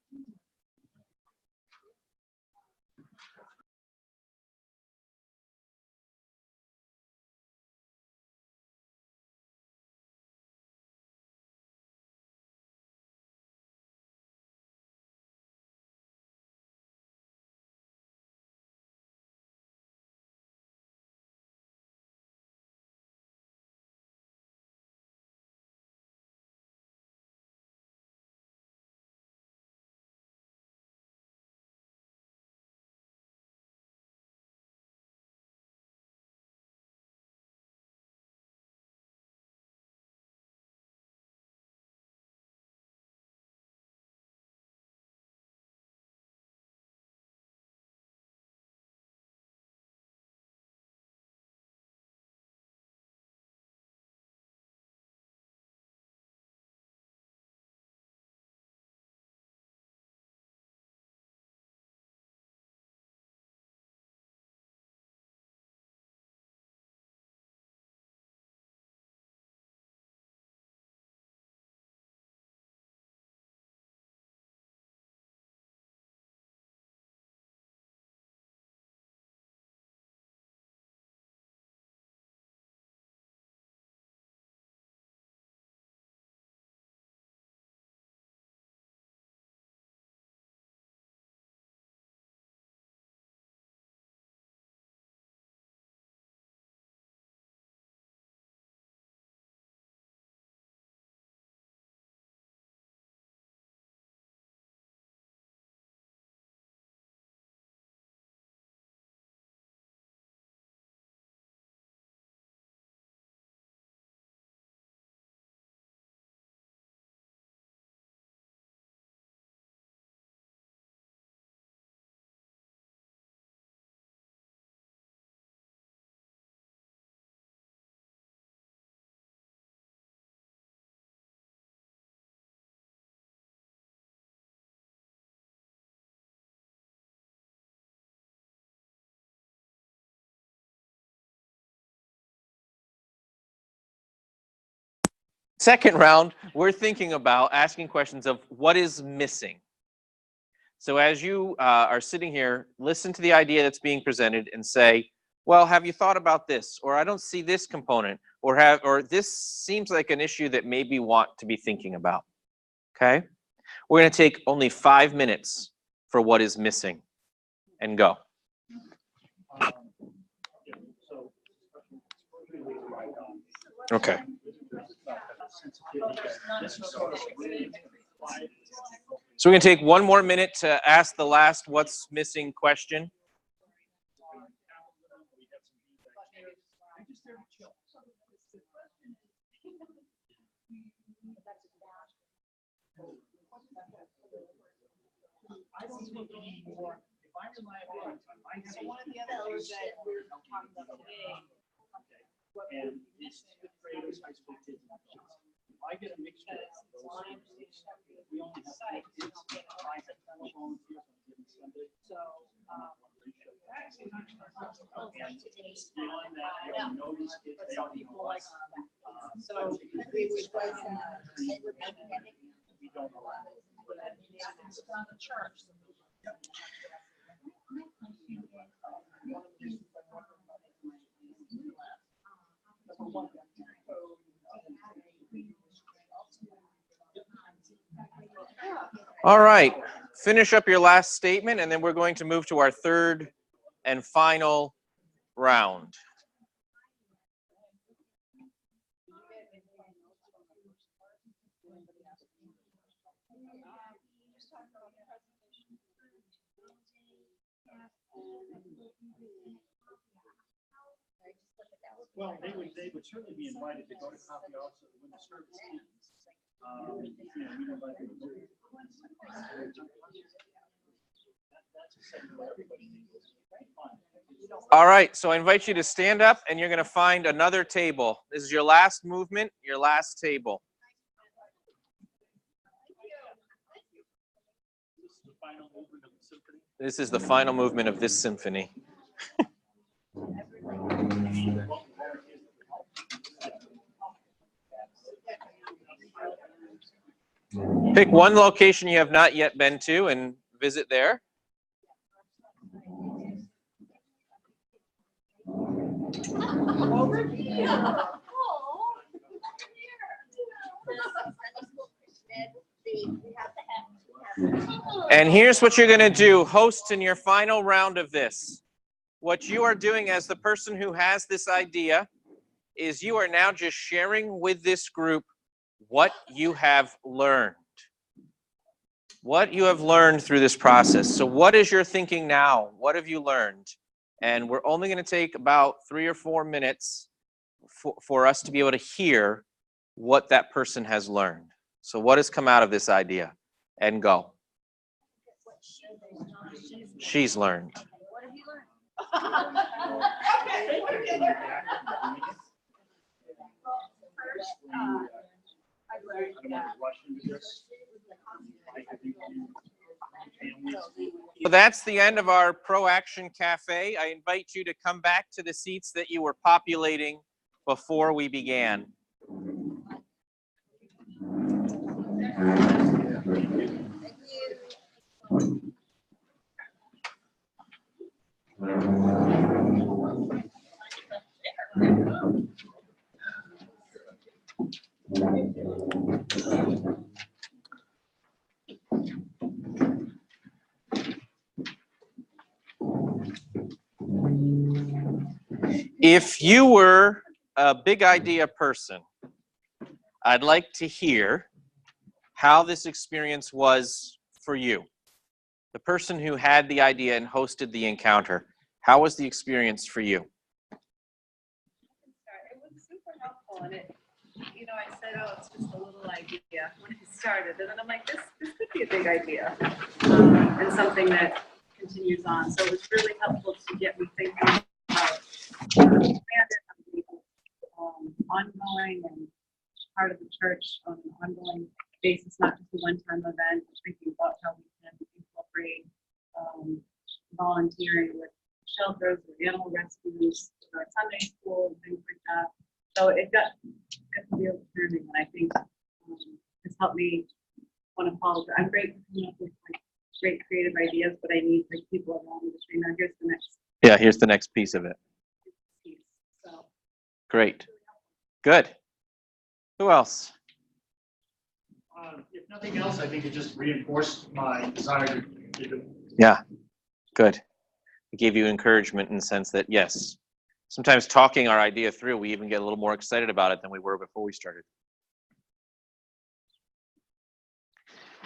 Second round, we're thinking about asking questions of what is missing. So as you are sitting here, listen to the idea that's being presented and say, well, have you thought about this? Or I don't see this component, or this seems like an issue that maybe want to be thinking about. Okay? We're going to take only 5 minutes for what is missing and go. Okay. So we're going to take 1 more minute to ask the last what's missing question. I don't think anymore, if I rely on my safety. One of the other things that we're talking about today. And this is the greatest high school kids. If I get a mixture of those, we only have kids, I have volunteers on given Sunday. So, and beyond that, I don't know these kids, they don't even know us. So we would go from. We don't know. On the church. All right, finish up your last statement, and then we're going to move to our third and final round. Well, they would certainly be invited to go to coffee also when the service ends. You know, we don't like them to move. That's a segment where everybody needs. All right, so I invite you to stand up, and you're going to find another table. This is your last movement, your last table. This is the final movement of this symphony. Pick one location you have not yet been to and visit there. Over here. And here's what you're going to do, hosts, in your final round of this. What you are doing as the person who has this idea is you are now just sharing with this group what you have learned. What you have learned through this process. So what is your thinking now? What have you learned? And we're only going to take about 3 or 4 minutes for us to be able to hear what that person has learned. So what has come out of this idea? And go. She's learned. What have you learned? First, I learned that. So that's the end of our Pro Action Cafe. I invite you to come back to the seats that you were populating before we began. If you were a big idea person, I'd like to hear how this experience was for you. The person who had the idea and hosted the encounter, how was the experience for you? It was super helpful, and it, you know, I said, oh, it's just a little idea when it started, and then I'm like, this could be a big idea, and something that continues on. So it was really helpful to get me thinking about ongoing and part of the church on an ongoing basis, not just a one-time event, thinking about how we can incorporate volunteering with shelters or animal rescues, or Sunday school, and things like that. So it got to be overturning, and I think it's helped me want to follow through. I'm great for coming up with like great creative ideas, but I need like people around me to say, now here's the next Yeah, here's the next piece of it. piece. So Great. Good. Who else? If nothing else, I think it just reinforced my desire to do. Yeah, good. It gave you encouragement in the sense that, yes, sometimes talking our idea through, we even get a little more excited about it than we were before we started.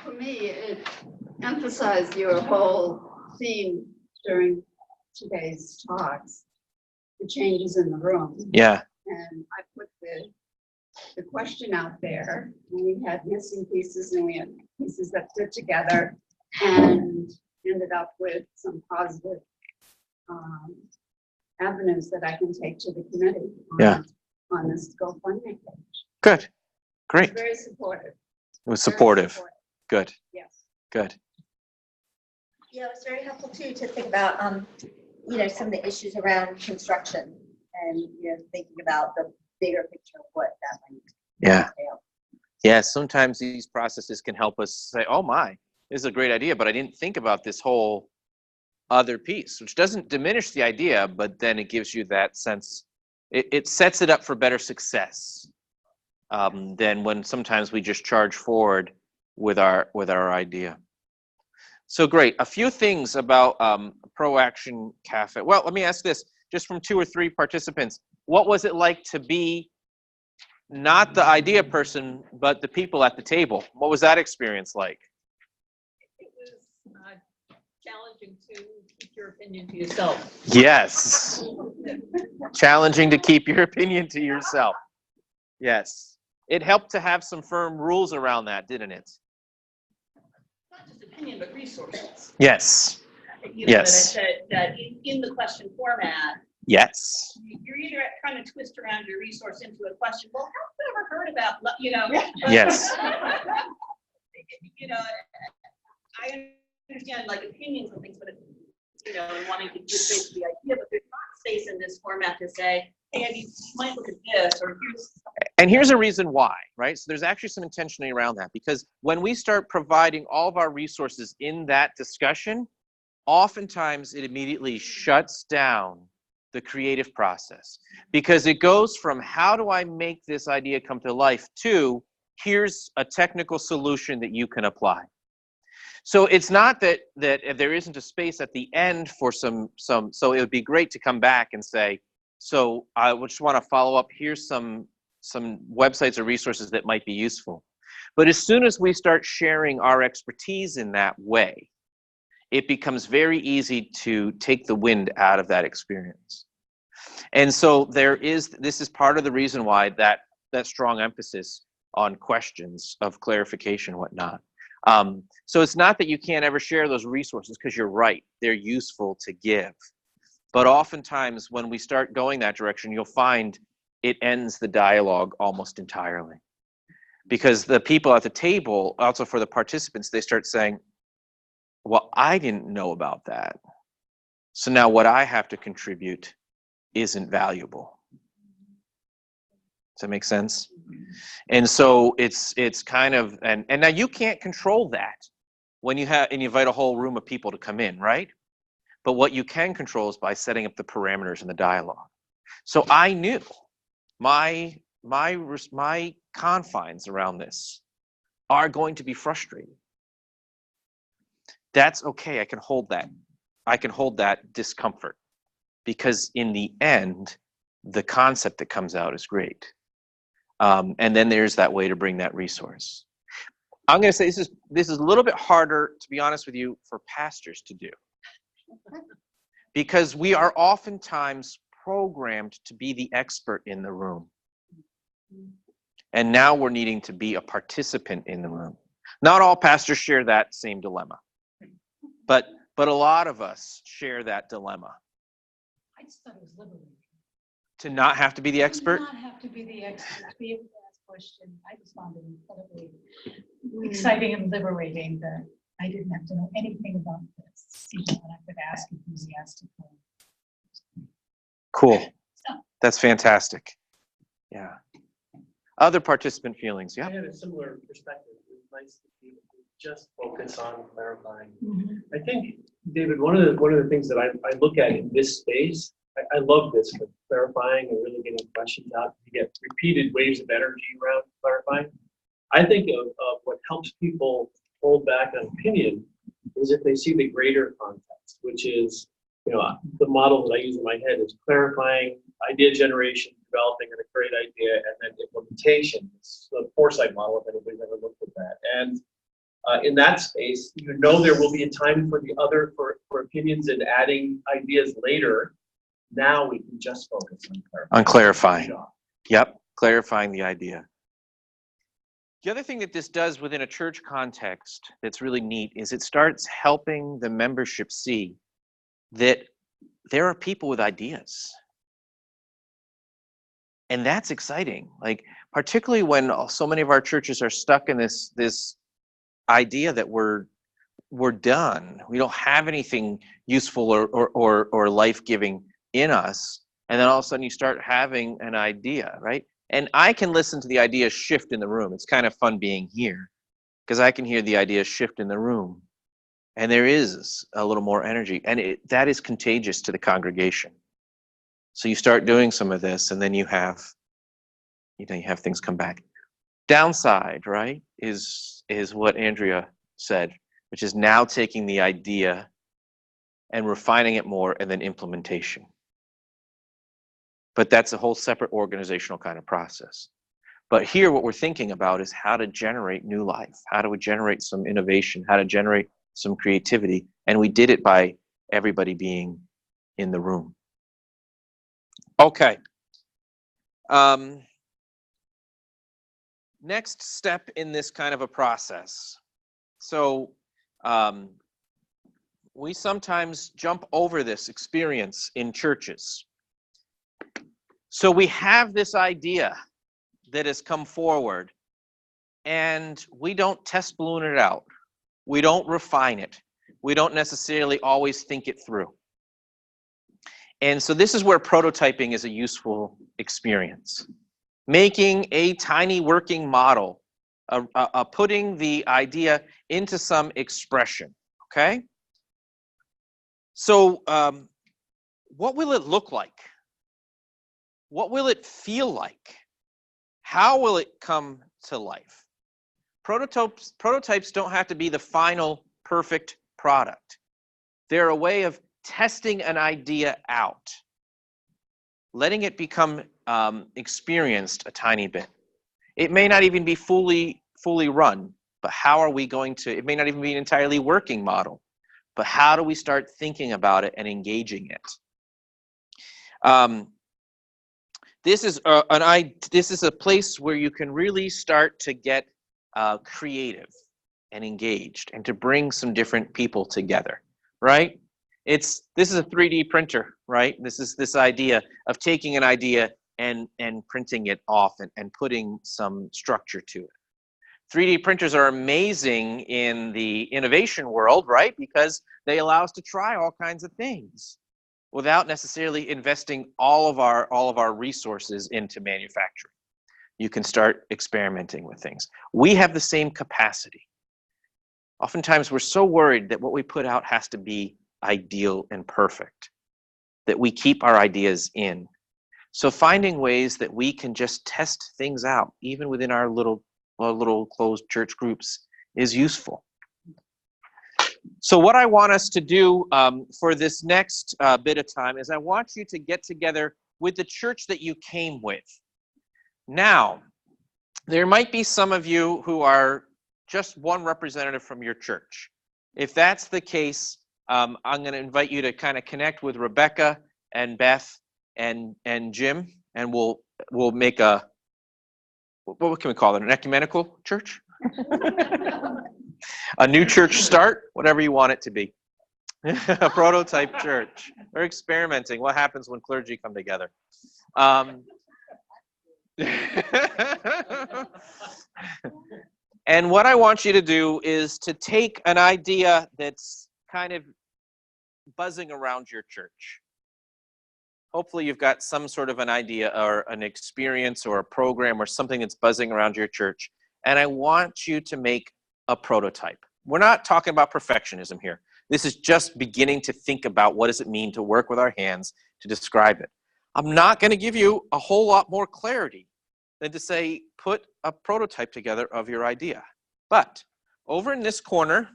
For me, it emphasized your whole theme during today's talks, the changes in the room. Yeah, And I put the question out there, and we had missing pieces and we had pieces that fit together and ended up with some positive avenues that I can take to the committee on this GoFundMe page. good. Great. Very supportive. It was Very supportive. Good, Yes. good. Yeah, it was very helpful too to think about, some of the issues around construction and, thinking about the bigger picture of what that might Yeah. entail. Yeah, sometimes these processes can help us say, oh my, this is a great idea, but I didn't think about this whole other piece, which doesn't diminish the idea, but then it gives you that sense, it sets it up for better success than when sometimes we just charge forward with our idea. So great. A few things about Pro Action Cafe. Well, let me ask this, just from 2 or 3 participants. What was it like to be not the idea person, but the people at the table? What was that experience like? It was challenging to keep your opinion to yourself. Yes. Challenging to keep your opinion to yourself. Yes. It helped to have some firm rules around that, didn't it? Not just opinion, but resources. Yes. Yes. That in the question format, Yes. you're either trying to twist around your resource into a question. Well, have you ever heard about, Yes. I understand like opinions and things, but and wanting to give space to the idea, but there's not space in this format to say, hey, Andy, you might look at this, or Here's a reason why, right? So there's actually some intentionality around that, because when we start providing all of our resources in that discussion, oftentimes it immediately shuts down the creative process, because it goes from how do I make this idea come to life to here's a technical solution that you can apply. So it's not that there isn't a space at the end for some, so it would be great to come back and say, so I just want to follow up, here's some websites or resources that might be useful. But as soon as we start sharing our expertise in that way, it becomes very easy to take the wind out of that experience. And so this is part of the reason why that strong emphasis on questions of clarification, whatnot. So it's not that you can't ever share those resources, because you're right, they're useful to give. But oftentimes when we start going that direction, you'll find it ends the dialogue almost entirely. Because the people at the table, also for the participants, they start saying, well, I didn't know about that. So now what I have to contribute isn't valuable. Does that make sense? And so it's kind of, and now you can't control that when you invite a whole room of people to come in, right? But what you can control is by setting up the parameters in the dialogue. So I knew my confines around this are going to be frustrating. That's okay. I can hold that. I can hold that discomfort, because in the end, the concept that comes out is great. And then there's that way to bring that resource. I'm going to say this is a little bit harder, to be honest with you, for pastors to do, because we are oftentimes programmed to be the expert in the room. And now we're needing to be a participant in the room. Not all pastors share that same dilemma, but a lot of us share that dilemma. I just thought it was liberating. To not have to be the expert? To not have to be the expert, to be able to ask questions. I just found it incredibly exciting and liberating that I didn't have to know anything about this, and I could ask enthusiastically. Cool. That's fantastic. Yeah. Other participant feelings, yeah. I had a similar perspective. It was nice to be able to just focus on clarifying. I think, David, one of the things that I look at in this space, I love this for clarifying and really getting questions out. You get repeated waves of energy around clarifying. I think of what helps people hold back on opinion is if they see the greater context, which is, the model that I use in my head is clarifying, idea generation, developing a great idea, and then implementation. It's the foresight model, if anybody's ever looked at that. And in that space, there will be a time for the other for opinions and adding ideas later. Now we can just focus on clarifying. Yep, clarifying the idea. The other thing that this does within a church context that's really neat is it starts helping the membership see that there are people with ideas. And that's exciting. Like, particularly when so many of our churches are stuck in this idea that we're done. We don't have anything useful or life-giving in us. And then all of a sudden you start having an idea, right? And I can listen to the ideas shift in the room. It's kind of fun being here because I can hear the ideas shift in the room. And there is a little more energy. And that is contagious to the congregation. So you start doing some of this and then you have things come back. Downside, right, is what Andrea said, which is now taking the idea and refining it more and then implementation. But that's a whole separate organizational kind of process. But here what we're thinking about is how to generate new life. How do we generate some innovation? How to generate some creativity? And we did it by everybody being in the room. Okay. Next step in this kind of a process. So we sometimes jump over this experience in churches. So we have this idea that has come forward, and we don't test balloon it out. We don't refine it. We don't necessarily always think it through. And so this is where prototyping is a useful experience. Making a tiny working model, putting the idea into some expression, okay? So what will it look like? What will it feel like? How will it come to life? Prototypes don't have to be the final perfect product. They're a way of testing an idea out, letting it become experienced a tiny bit. It may not even be fully run, but how are we going to, it may not even be an entirely working model, but how do we start thinking about it and engaging it? This is a place where you can really start to get creative and engaged and to bring some different people together, right? This is a 3D printer, right? This is this idea of taking an idea and printing it off and putting some structure to it. 3D printers are amazing in the innovation world, right? Because they allow us to try all kinds of things without necessarily investing all of our resources into manufacturing. You can start experimenting with things. We have the same capacity. Oftentimes we're so worried that what we put out has to be ideal and perfect, that we keep our ideas in. So finding ways that we can just test things out, even within our little closed church groups, is useful. So what I want us to do for this next bit of time is I want you to get together with the church that you came with. Now, there might be some of you who are just one representative from your church. If that's the case, I'm going to invite you to kind of connect with Rebecca and Beth and Jim, and we'll make what can we call it? An ecumenical church? A new church start, whatever you want it to be. A prototype church. We're experimenting. What happens when clergy come together? And what I want you to do is to take an idea that's kind of buzzing around your church. hopefully you've got some sort of an idea or an experience or a program or something that's buzzing around your church. And I want you to make a prototype. We're not talking about perfectionism here. This is just beginning to think about what does it mean to work with our hands to describe it. I'm not going to give you a whole lot more clarity than to say, put a prototype together of your idea. But over in this corner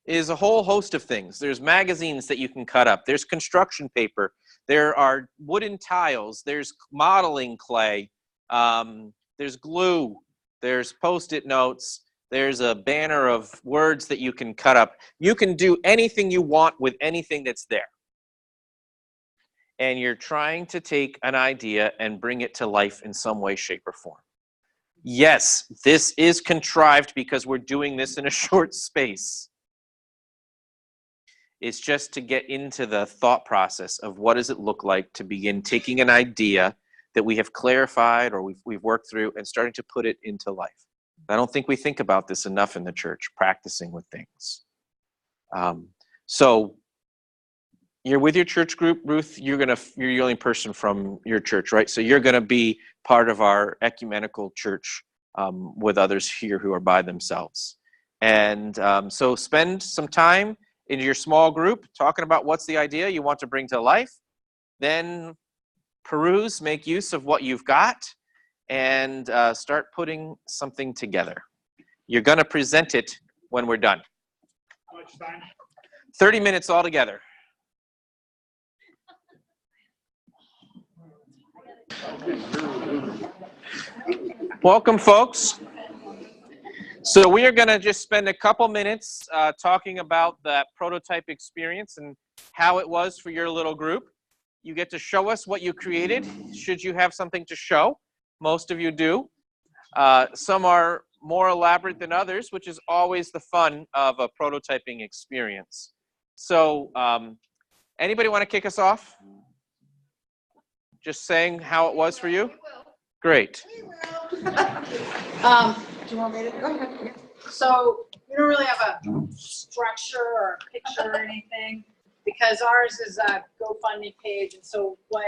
is a whole host of things. There's magazines that you can cut up. There's construction paper. There are wooden tiles. There's modeling clay. There's glue. There's Post-it notes. There's a banner of words that you can cut up. You can do anything you want with anything that's there. And you're trying to take an idea and bring it to life in some way, shape, or form. Yes, this is contrived because we're doing this in a short space. It's just to get into the thought process of what does it look like to begin taking an idea that we have clarified or we've worked through and starting to put it into life. I don't think we think about this enough in the church, practicing with things. So you're with your church group, Ruth. You're the only person from your church, right? So you're going to be part of our ecumenical church with others here who are by themselves. And so spend some time in your small group talking about what's the idea you want to bring to life. Then peruse, make use of what you've got, and start putting something together. You're going to present it when we're done. How much time? 30 minutes altogether. Welcome, folks. So we are going to just spend a couple minutes talking about that prototype experience and how it was for your little group. You get to show us what you created, should you have something to show. Most of you do. Some are more elaborate than others, which is always the fun of a prototyping experience. So anybody want to kick us off? Just saying how it was for you? Great. Do you want me to go ahead? So we don't really have a structure or a picture or anything because ours is a GoFundMe page. And so what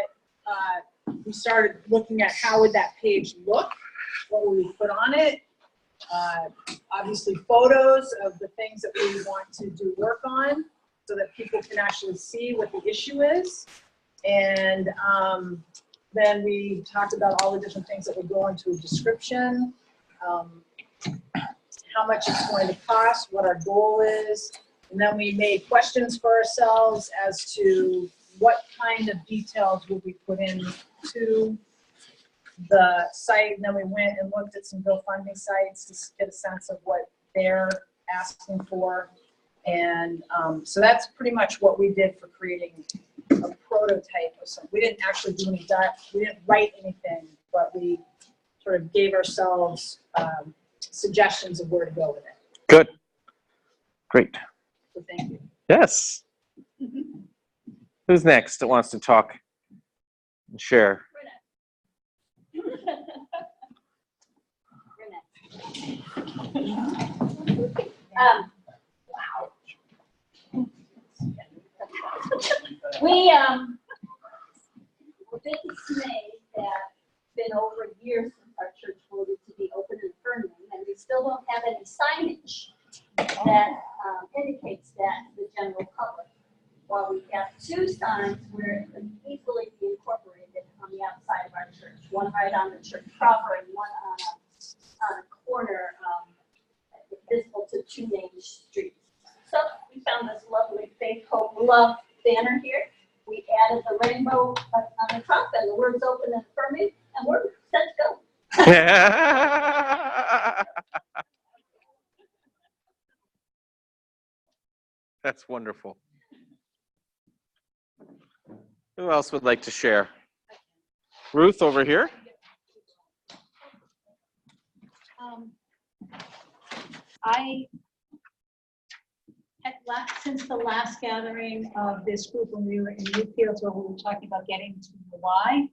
we started looking at how would that page look? What would we put on it? Obviously photos of the things that we want to do work on so that people can actually see what the issue is. And then we talked about all the different things that would go into a description, how much it's going to cost, what our goal is. And then we made questions for ourselves as to what kind of details would we put into the site. And then we went and looked at some GoFundMe sites to get a sense of what they're asking for. And so that's pretty much what we did for creating a prototype of something. We didn't actually do we didn't write anything, but we sort of gave ourselves suggestions of where to go with it. Good. Great. So thank you. Yes. Who's next that wants to talk and share? Wow. We were a bit dismayed that it's been over a year since our church voted to be open and affirming, and we still don't have any signage that indicates that to the general public. While we have 2 signs where it could easily be incorporated on the outside of our church, one right on the church proper and one on a corner visible to 2 main streets. So we found this lovely Faith, Hope, Love banner here. We added the rainbow on the top and the words open and affirming, and we're set to go. That's wonderful. Who else would like to share? Ruth over here. I had left since the last gathering of this group when we were in Newfields where we were talking about getting to the why.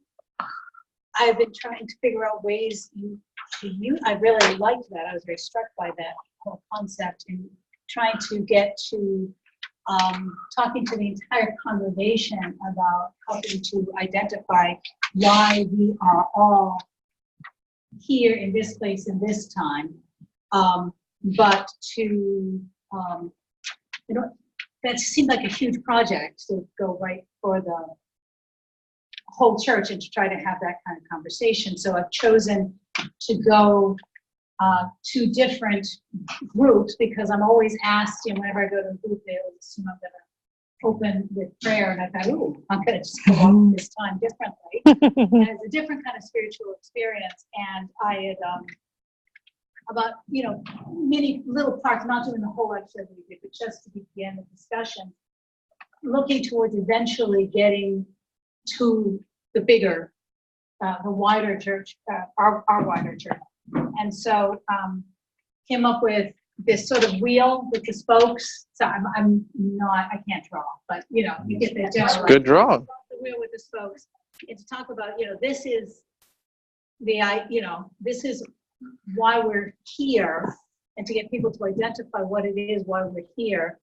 I've been trying to figure out ways to use. I really liked that. I was very struck by that whole concept and trying to get to talking to the entire congregation about helping to identify why we are all here in this place in this time. But to, that seemed like a huge project to go right for the whole church and to try to have that kind of conversation. So I've chosen to go to different groups because I'm always asked, whenever I go to a group, they always assume I'm gonna open with prayer, and I thought, ooh, I'm gonna just go on this time differently. And it's a different kind of spiritual experience, and I had about many little parts, not doing the whole episode we did, but just to begin the discussion, looking towards eventually getting to the bigger, the wider church, our wider church. And so came up with this sort of wheel with the spokes. So I'm not, I can't draw, but you get the general. Good draw. The wheel with the spokes. And to talk about, this is this is why we're here, and to get people to identify what it is, why we're here.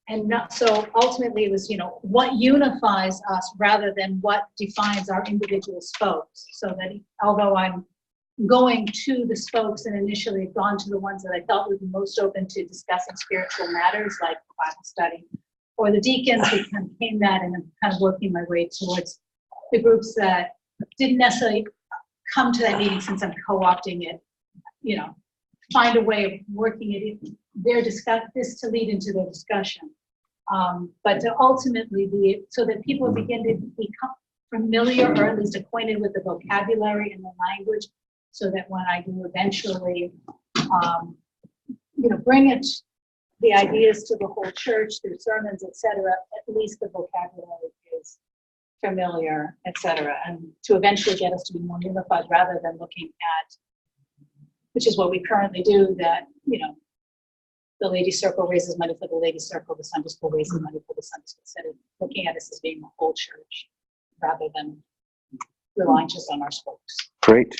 And not, so ultimately it was, what unifies us rather than what defines our individual spokes. So that although I'm going to the spokes and initially had gone to the ones that I thought would be most open to discussing spiritual matters like Bible study or the deacons, became that, and I'm kind of working my way towards the groups that didn't necessarily come to that meeting since I'm co-opting it, find a way of working it in this to lead into their discussion. But to ultimately be, so that people begin to become familiar or at least acquainted with the vocabulary and the language, so that when I do eventually, bring it, the ideas to the whole church through sermons, etc., at least the vocabulary is familiar, etc., and to eventually get us to be more unified rather than looking at, which is what we currently do, that, the Ladies' Circle raises money for the Ladies' Circle, the Sunday School raises money for the Sunday School, instead of looking at us as being the whole church rather than relying just on our spokes. Great.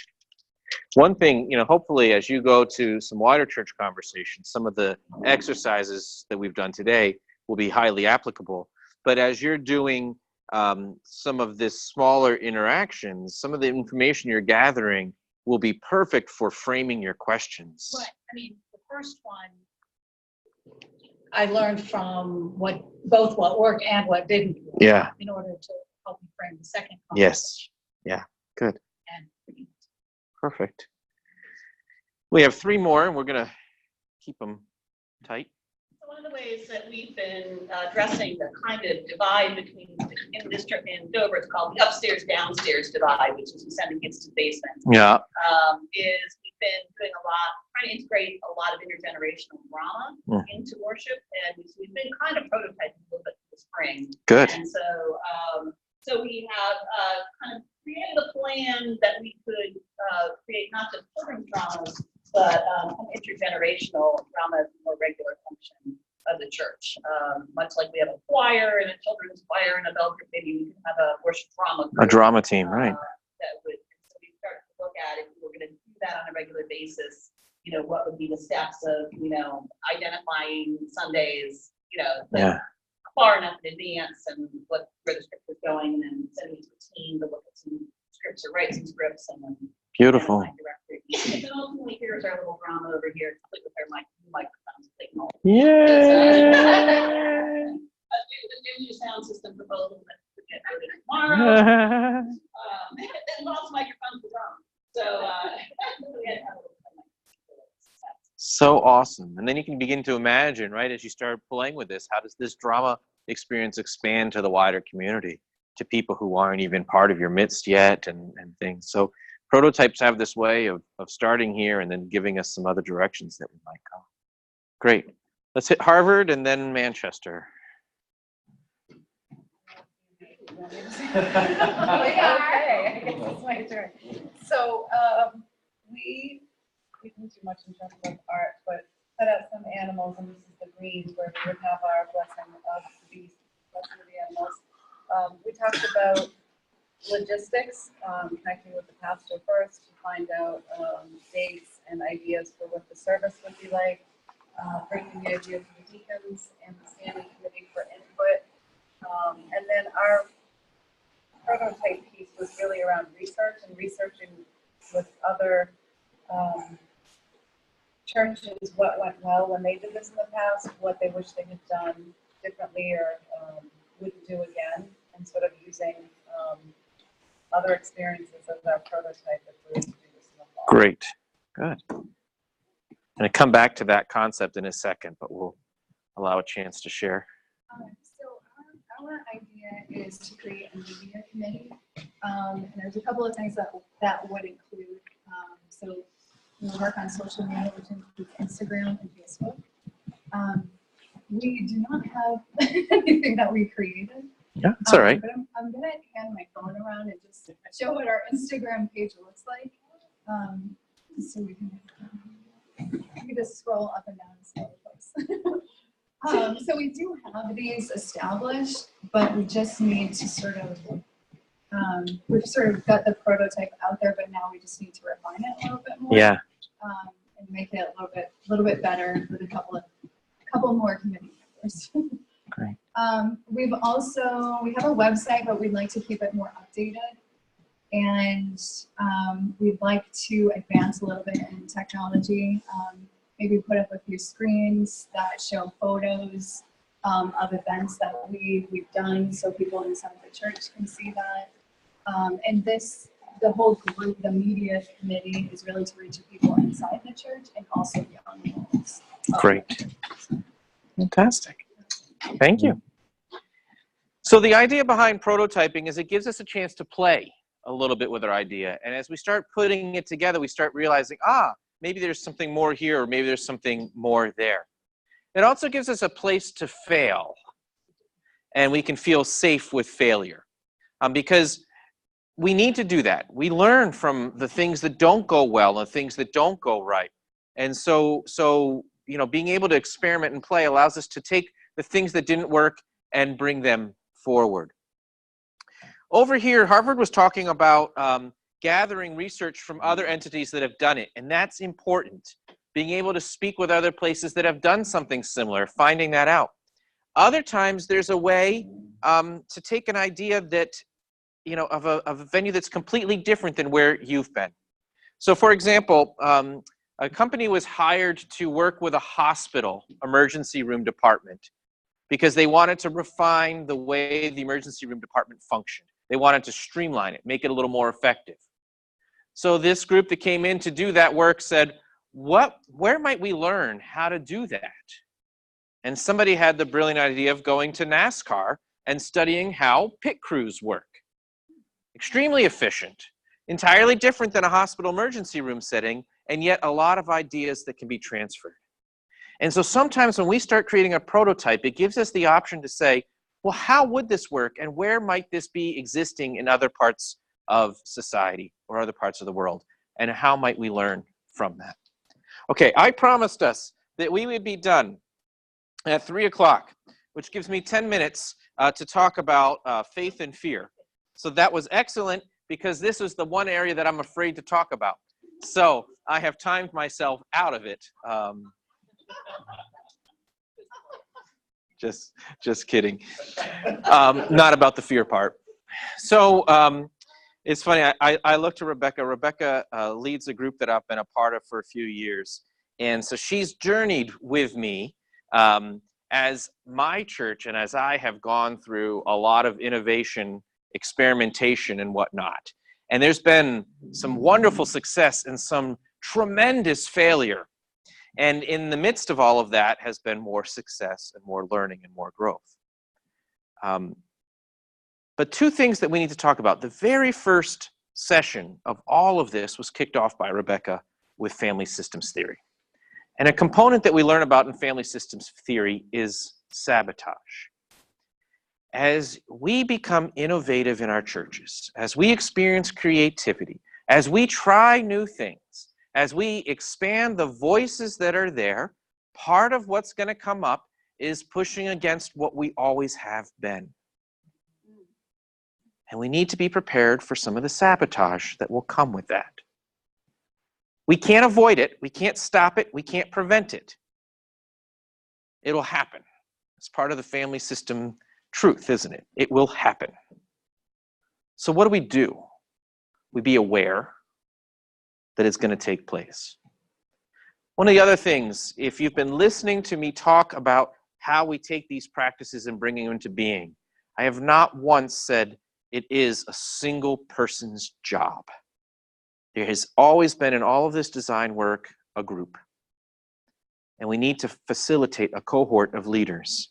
One thing, hopefully as you go to some wider church conversations, some of the exercises that we've done today will be highly applicable. But as you're doing some of this smaller interactions, some of the information you're gathering will be perfect for framing your questions. Right. The first one I learned from both what worked and what didn't work. Yeah. In order to help me frame the second conversation. Yes. Yeah. Good. And Perfect. We have 3 more, and we're going to keep them tight. So one of the ways that we've been addressing the kind of divide between in district in Dover, it's called the upstairs downstairs divide, which is sending kids to basements. Yeah. Is we've been doing trying to integrate a lot of intergenerational drama into worship, and we've been kind of prototyping a little bit in the spring. Good. And so we have kind of created a plan that we could create not just children's dramas, but intergenerational drama as a more regular function of the church. Much like we have a choir and a children's choir and a bell group, maybe we can have a worship drama group. A drama team, right. So we started to look at if we were going to do that on a regular basis, what would be the steps of, identifying Sundays, far enough in advance and where the script was going, and then sending it to a team to look at some scripts or write some scripts and then Beautiful. and then ultimately, here's our little drama over here, complete with our microphones. Yay! The new sound system proposal that we get voted tomorrow. It involves microphones for drama. So, we had to have a little So awesome. And then you can begin to imagine, right, as you start playing with this, how does this drama experience expand to the wider community, to people who aren't even part of your midst yet, and things. So prototypes have this way of starting here and then giving us some other directions that we might go. Great. Let's hit Harvard and then Manchester. Okay, I guess it's my turn. So we didn't do much in terms of art, but cut out some animals, and this is the greens where we would have our blessing of the beast, blessing of the animals. We talked about logistics, connecting with the pastor first to find out dates and ideas for what the service would be like. bringing the idea to the deacons and the standing committee for input. And then our prototype piece was really around research and researching with other churches what went well when they did this in the past, what they wish they had done differently or wouldn't do again, and sort of using other experiences as our prototype if we were to do this in the fall. Great. Good. I'm going to come back to that concept in a second, but we'll allow a chance to share. So our idea is to create a media committee. And there's a couple of things that would include. So we'll work on social media, which includes Instagram and Facebook. We do not have anything that we created. Yeah, that's all right. But I'm going to hand my phone around and just show what our Instagram page looks like. So we can just scroll up and down and see all the posts. So we do have these established, but we just need to sort of, we've sort of got the prototype out there, but now we just need to refine it a little bit more. Yeah. And make it a little bit better with a couple more committee members. Great. We have a website, but we'd like to keep it more updated. And we'd like to advance a little bit in technology. Maybe put up a few screens that show photos of events that we've done so people inside the church can see that. And the whole group, the media committee, is really to reach people inside the church and also young adults. Great. Fantastic. Thank you. So the idea behind prototyping is it gives us a chance to play a little bit with our idea. And as we start putting it together, we start realizing, maybe there's something more here, or maybe there's something more there. It also gives us a place to fail. And we can feel safe with failure. Because we need to do that. We learn from the things that don't go well and things that don't go right. And so being able to experiment and play allows us to take the things that didn't work and bring them forward. Over here, Harvard was talking about gathering research from other entities that have done it, and that's important. Being able to speak with other places that have done something similar, finding that out. Other times, there's a way to take an idea that, of a venue that's completely different than where you've been. So, for example, a company was hired to work with a hospital emergency room department because they wanted to refine the way the emergency room department functioned. They wanted to streamline it, make it a little more effective. So this group that came in to do that work said, where might we learn how to do that? And somebody had the brilliant idea of going to NASCAR and studying how pit crews work. Extremely efficient, entirely different than a hospital emergency room setting, and yet a lot of ideas that can be transferred. And so sometimes when we start creating a prototype, it gives us the option to say, well, how would this work? And where might this be existing in other parts of society or other parts of the world? And how might we learn from that? Okay, I promised us that we would be done at 3 o'clock, which gives me 10 minutes to talk about faith and fear. So that was excellent because this is the one area that I'm afraid to talk about. So I have timed myself out of it. Just kidding. Not about the fear part. So it's funny. I look to Rebecca. Rebecca leads a group that I've been a part of for a few years. And so she's journeyed with me as my church and as I have gone through a lot of innovation, experimentation, and whatnot. And there's been some wonderful success and some tremendous failure. And in the midst of all of that has been more success and more learning and more growth. But two things that we need to talk about. The very first session of all of this was kicked off by Rebecca with family systems theory. And a component that we learn about in family systems theory is sabotage. As we become innovative in our churches, as we experience creativity, as we try new things, as we expand the voices that are there, part of what's going to come up is pushing against what we always have been. And we need to be prepared for some of the sabotage that will come with that. We can't avoid it. We can't stop it. We can't prevent it. It'll happen. It's part of the family system truth, isn't it? It will happen. So what do? We be aware that it's going to take place. One of the other things, if you've been listening to me talk about how we take these practices and bring them into being, I have not once said it is a single person's job. There has always been in all of this design work a group. And we need to facilitate a cohort of leaders.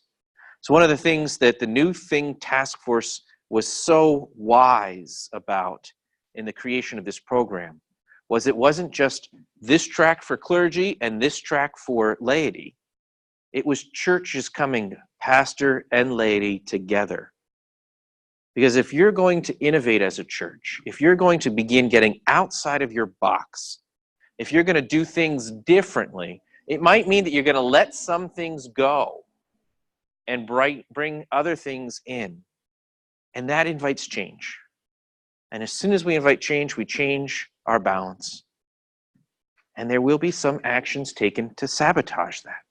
So one of the things that the New Thing Task Force was so wise about in the creation of this program was it wasn't just this track for clergy and this track for laity. It was churches coming, pastor and laity, together. Because if you're going to innovate as a church, if you're going to begin getting outside of your box, if you're going to do things differently, it might mean that you're going to let some things go and bring other things in. And that invites change. And as soon as we invite change, we change our balance. And there will be some actions taken to sabotage that.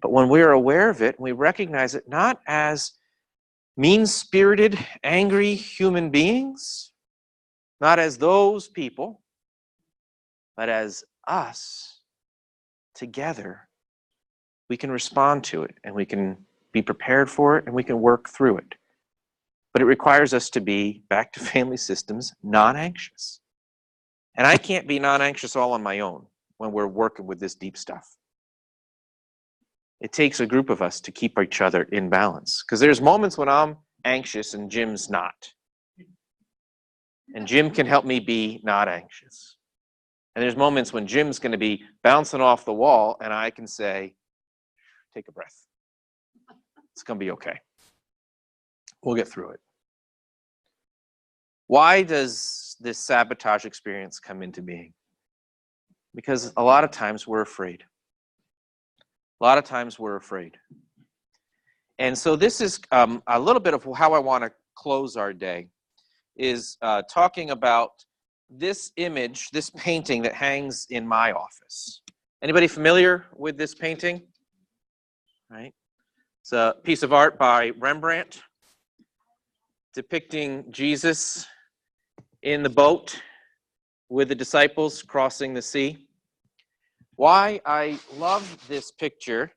But when we're aware of it, we recognize it not as mean-spirited, angry human beings, not as those people, but as us together, we can respond to it and we can be prepared for it and we can work through it. But it requires us to be, back to family systems, non-anxious. And I can't be non-anxious all on my own when we're working with this deep stuff. It takes a group of us to keep each other in balance. Because there's moments when I'm anxious and Jim's not. And Jim can help me be not anxious. And there's moments when Jim's going to be bouncing off the wall and I can say, take a breath. It's going to be okay. We'll get through it. Why does this sabotage experience come into being? Because a lot of times we're afraid. A lot of times we're afraid. And so this is a little bit of how I want to close our day, is talking about this image, this painting that hangs in my office. Anybody familiar with this painting? Right? It's a piece of art by Rembrandt depicting Jesus in the boat with the disciples crossing the sea. Why I love this picture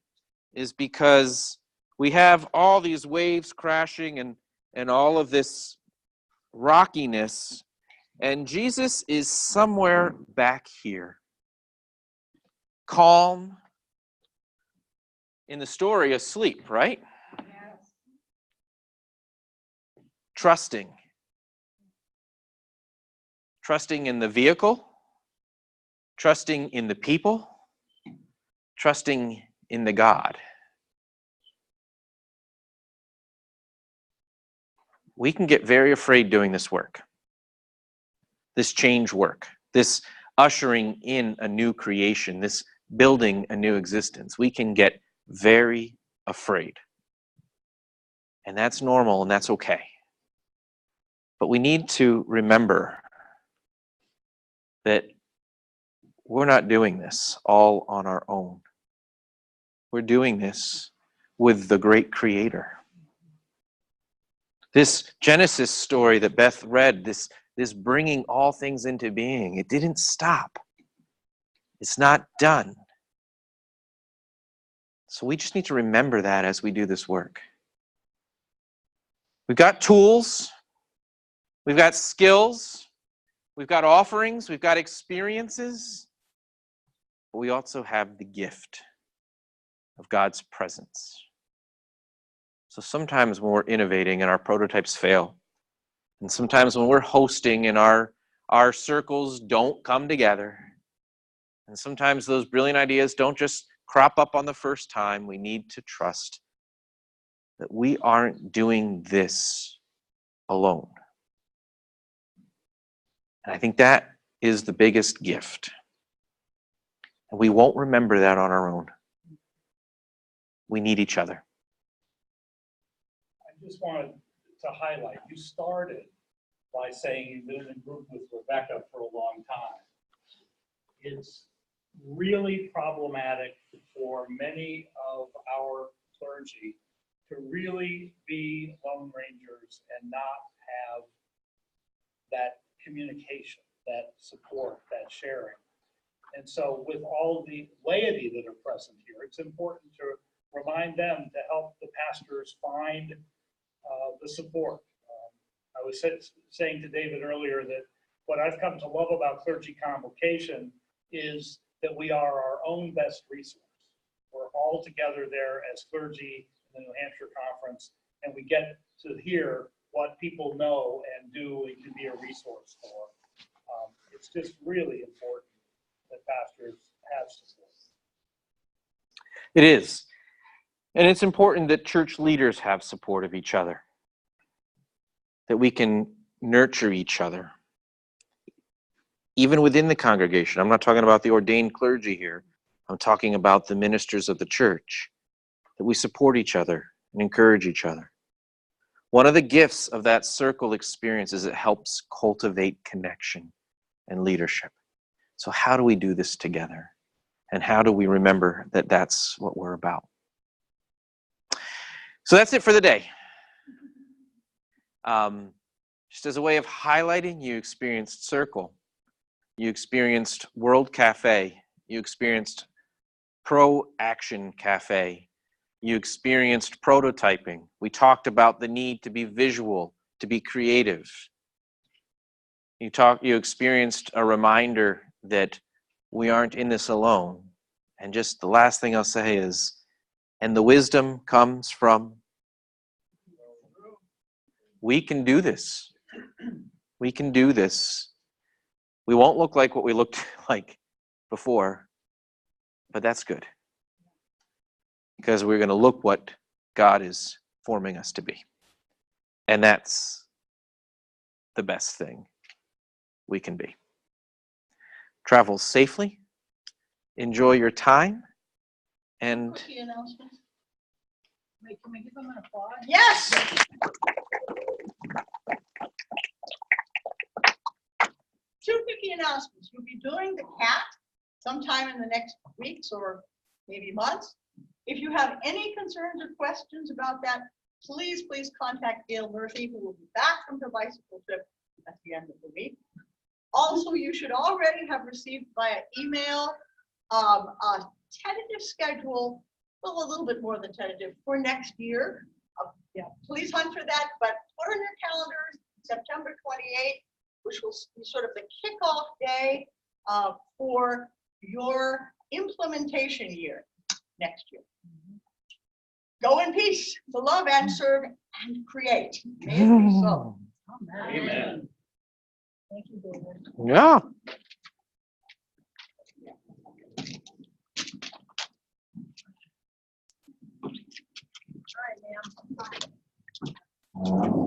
is because we have all these waves crashing and all of this rockiness, and Jesus is somewhere back here, calm, in the story asleep, right? Yes. Trusting in the vehicle, trusting in the people, trusting in the God. We can get very afraid doing this work, this change work, this ushering in a new creation, this building a new existence. We can get very afraid. And that's normal and that's okay. But we need to remember that we're not doing this all on our own. We're doing this with the great Creator. This Genesis story that Beth read, this bringing all things into being, it didn't stop. It's not done. So we just need to remember that as we do this work. We've got tools, we've got skills, we've got offerings, we've got experiences, but we also have the gift of God's presence. So sometimes when we're innovating and our prototypes fail, and sometimes when we're hosting and our circles don't come together, and sometimes those brilliant ideas don't just crop up on the first time, we need to trust that we aren't doing this alone. And I think that is the biggest gift. And we won't remember that on our own. We need each other. I just wanted to highlight, you started by saying you've been in a group with Rebecca for a long time. It's really problematic for many of our clergy to really be lone rangers and not have that communication, that support, that sharing. And so with all the laity that are present here, it's important to remind them to help the pastors find the support. I was saying to David earlier that what I've come to love about clergy convocation is that we are our own best resource. We're all together there as clergy in the New Hampshire Conference, and we get to hear what people know and do and can be a resource for. It's just really important that pastors have support. It is. And it's important that church leaders have support of each other, that we can nurture each other. Even within the congregation, I'm not talking about the ordained clergy here. I'm talking about the ministers of the church, that we support each other and encourage each other. One of the gifts of that circle experience is it helps cultivate connection and leadership. So how do we do this together? And how do we remember that that's what we're about? So that's it for the day. Just as a way of highlighting, you experienced Circle. You experienced World Cafe. You experienced Pro Action Cafe. You experienced prototyping. We talked about the need to be visual, to be creative. You experienced a reminder that we aren't in this alone. And just the last thing I'll say is, and the wisdom comes from, we can do this. We can do this. We won't look like what we looked like before, but that's good. Because we're going to look what God is forming us to be. And that's the best thing we can be. Travel safely. Enjoy your time. And Cookie announcements. Wait, can we give them an applause? Yes. Two cookie announcements. We'll be doing the cat sometime in the next weeks or maybe months. If you have any concerns or questions about that, please contact Gail Murphy, who will be back from her bicycle trip at the end of the week. Also, you should already have received via email a tentative schedule, well, a little bit more than tentative, for next year. Yeah, please hunt for that, but put on your calendars September 28th, which will be sort of the kickoff day for your implementation year next year. Go in peace to love and serve and create. May it be so. Amen. Thank you, David. yeah. All right, ma'am.